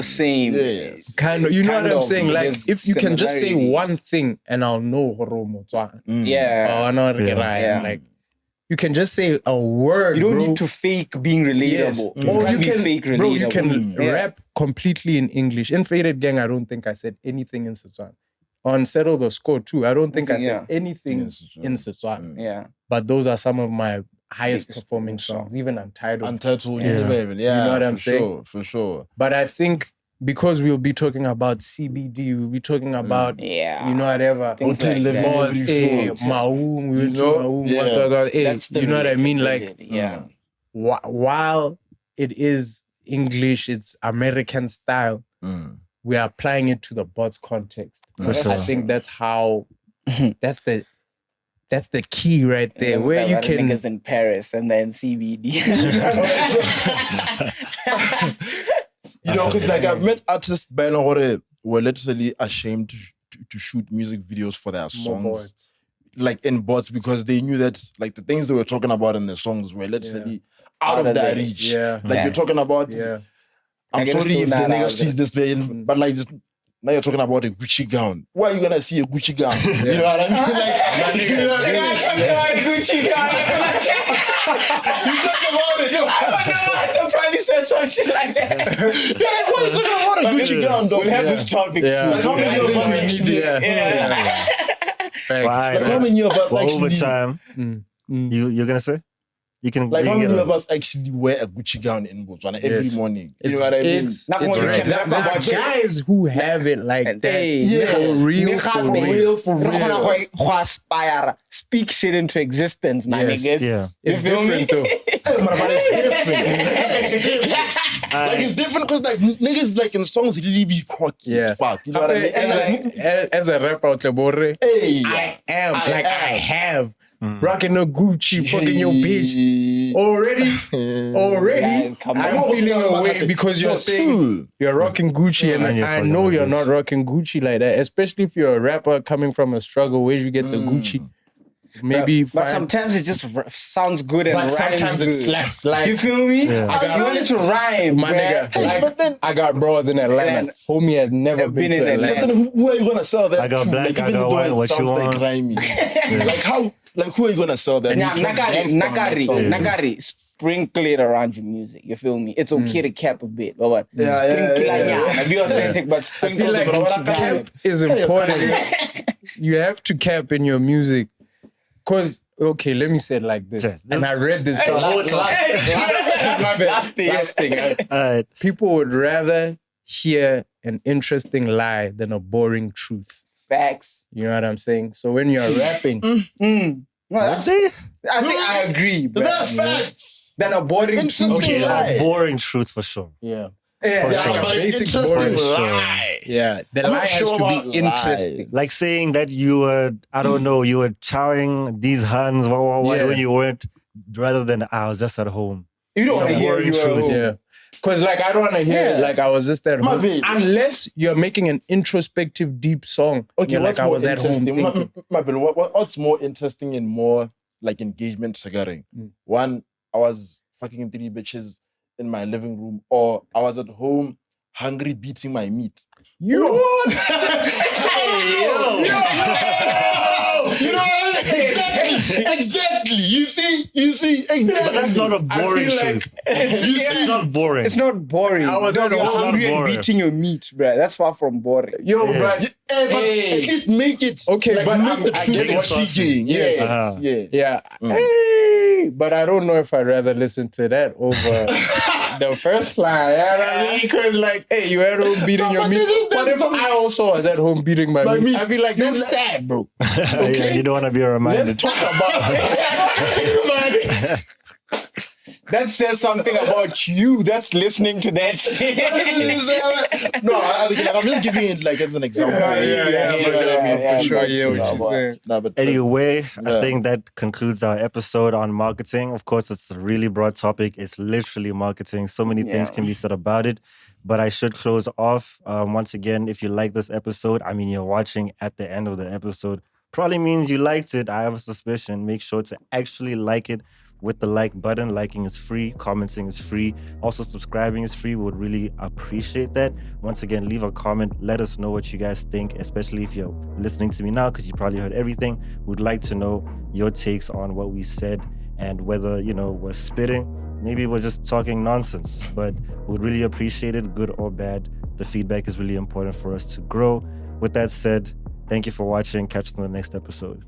same. Yes. Kind of, you know what I'm saying? Like, if you can just say one thing and I'll know like, you can just say a word. You don't need to fake being relatable. Yes. Or you can fake relatable. Bro, you can rap completely in English. In Faded Gang, I don't think I said anything in Setswana. On Settle the Score too, I don't think I said anything in Setswana. Yeah. But those are some of my highest performing songs, even Untitled. Untitled, you know what I'm saying? For sure. But I think because we'll be talking about CBD, we'll be talking about, you know, whatever. Things like that. Maum, we went to Maum, That's the you know what I mean? Like, yeah. While it is English, it's American style, we are applying it to the Bots context. For sure. I think that's how, that's the key right there, where you can... Niggas in Paris and then CBD. You know, because like I've met artists who were literally ashamed to shoot music videos for their songs, like in Bots, because they knew that like the things they were talking about in the songs were literally out of their reach. Yeah. Like you're talking about, I'm sorry if the nigga sees this, but like just, now you're talking about a Gucci gown. Why are you gonna see a Gucci gown? You know what I mean? Like, you know what I mean? Gucci gown. You talk about it. I wonder probably said some shit like that. Yeah, why are you talking about a Gucci gown, dog? We'll have this topic soon. Like, how many of us actually? Right, how many of us actually? Overtime. You're gonna say? You can like how many of us actually wear a Gucci gown in Botswana every morning? You know what I mean? It's guys who have it like that. For real. Speak shit into existence, my niggas. Yeah. It's different though. But it's different. Like it's different because like niggas like in songs really be cocky as fuck. You know what I mean? As a rapper, I have rocking a Gucci, fucking your bitch. Already, I'm feeling your way because you're saying you're rocking Gucci, and I know you're not rocking Gucci like that. Especially if you're a rapper coming from a struggle, where you get the Gucci. Maybe, but sometimes it just sounds good and rhymes sometimes good. It slaps. Like, you feel me? Yeah. I wanted to rhyme, my nigga. Like, but then, I got bros in Atlanta. Homie had never been to Atlanta. But then who are you gonna sell that I got to? black, Like, I even got though white, it what you sounds like want? grimy. Like how? Like who are you gonna sell that? Nakari, sprinkle it around your music. You feel me? It's okay to cap a bit, but be authentic, but sprinkle like cap is important. You have to cap in your music, cause okay, let me say it like this. And I read this last thing. People would rather hear an interesting lie than a boring truth. Facts. You know what I'm saying? So when you're rapping, no, I think I agree. That's facts. Than a boring truth. Okay, like boring truth for sure. Yeah. Yeah, sure. Like a basic boring lie. Yeah, the lie has to be interesting. Like saying that you were, I don't know, you were chowing these hands when you weren't, rather than I was just at home. You don't want to hear you at home. Yeah. Because like I don't want to hear like I was just at home. Unless you're making an introspective, deep song. Okay, like I was at home thinking. What's more interesting and more like engagement triggering? One, I was fucking 3 bitches in my living room, or I was at home hungry beating my meat. Yo! You know what I mean? Exactly. You see, exactly. But that's not a boring truth. It's not boring. It's not boring. I was you're not hungry and boring. beating your meat, bruh. That's far from boring. Yo, Yeah. bro. But at least make it Okay, like, but make the I truth get what intriguing. Yes, Uh-huh. yeah. Yeah. Hey, but I don't know if I'd rather listen to that over the first line. You know what I mean? Because, like, hey, you at home beating your meat. What if I also was at home beating my meat? I'd be like, that's sad, bro. Yeah, you don't want to be reminded. Let's talk about That says something about you that's listening to that shit. No, I'm just giving it like as an example. for sure. Yeah, what you're saying. No, but Anyway, I Yeah. think that concludes our episode on marketing. Of course, it's a really broad topic. It's literally marketing. So many things can be said about it. But I should close off. Once again, if you like this episode, I mean, you're watching at the end of the episode, probably means you liked it. I have a suspicion. Make sure to actually like it with the like button. Liking is free. Commenting is free. Also, subscribing is free. We would really appreciate that. Once again, leave a comment. Let us know what you guys think, especially if you're listening to me now, because you probably heard everything. We'd like to know your takes on what we said and whether, we're spitting. Maybe we're just talking nonsense, but we'd really appreciate it, good or bad. The feedback is really important for us to grow. With that said, thank you for watching. Catch you in the next episode.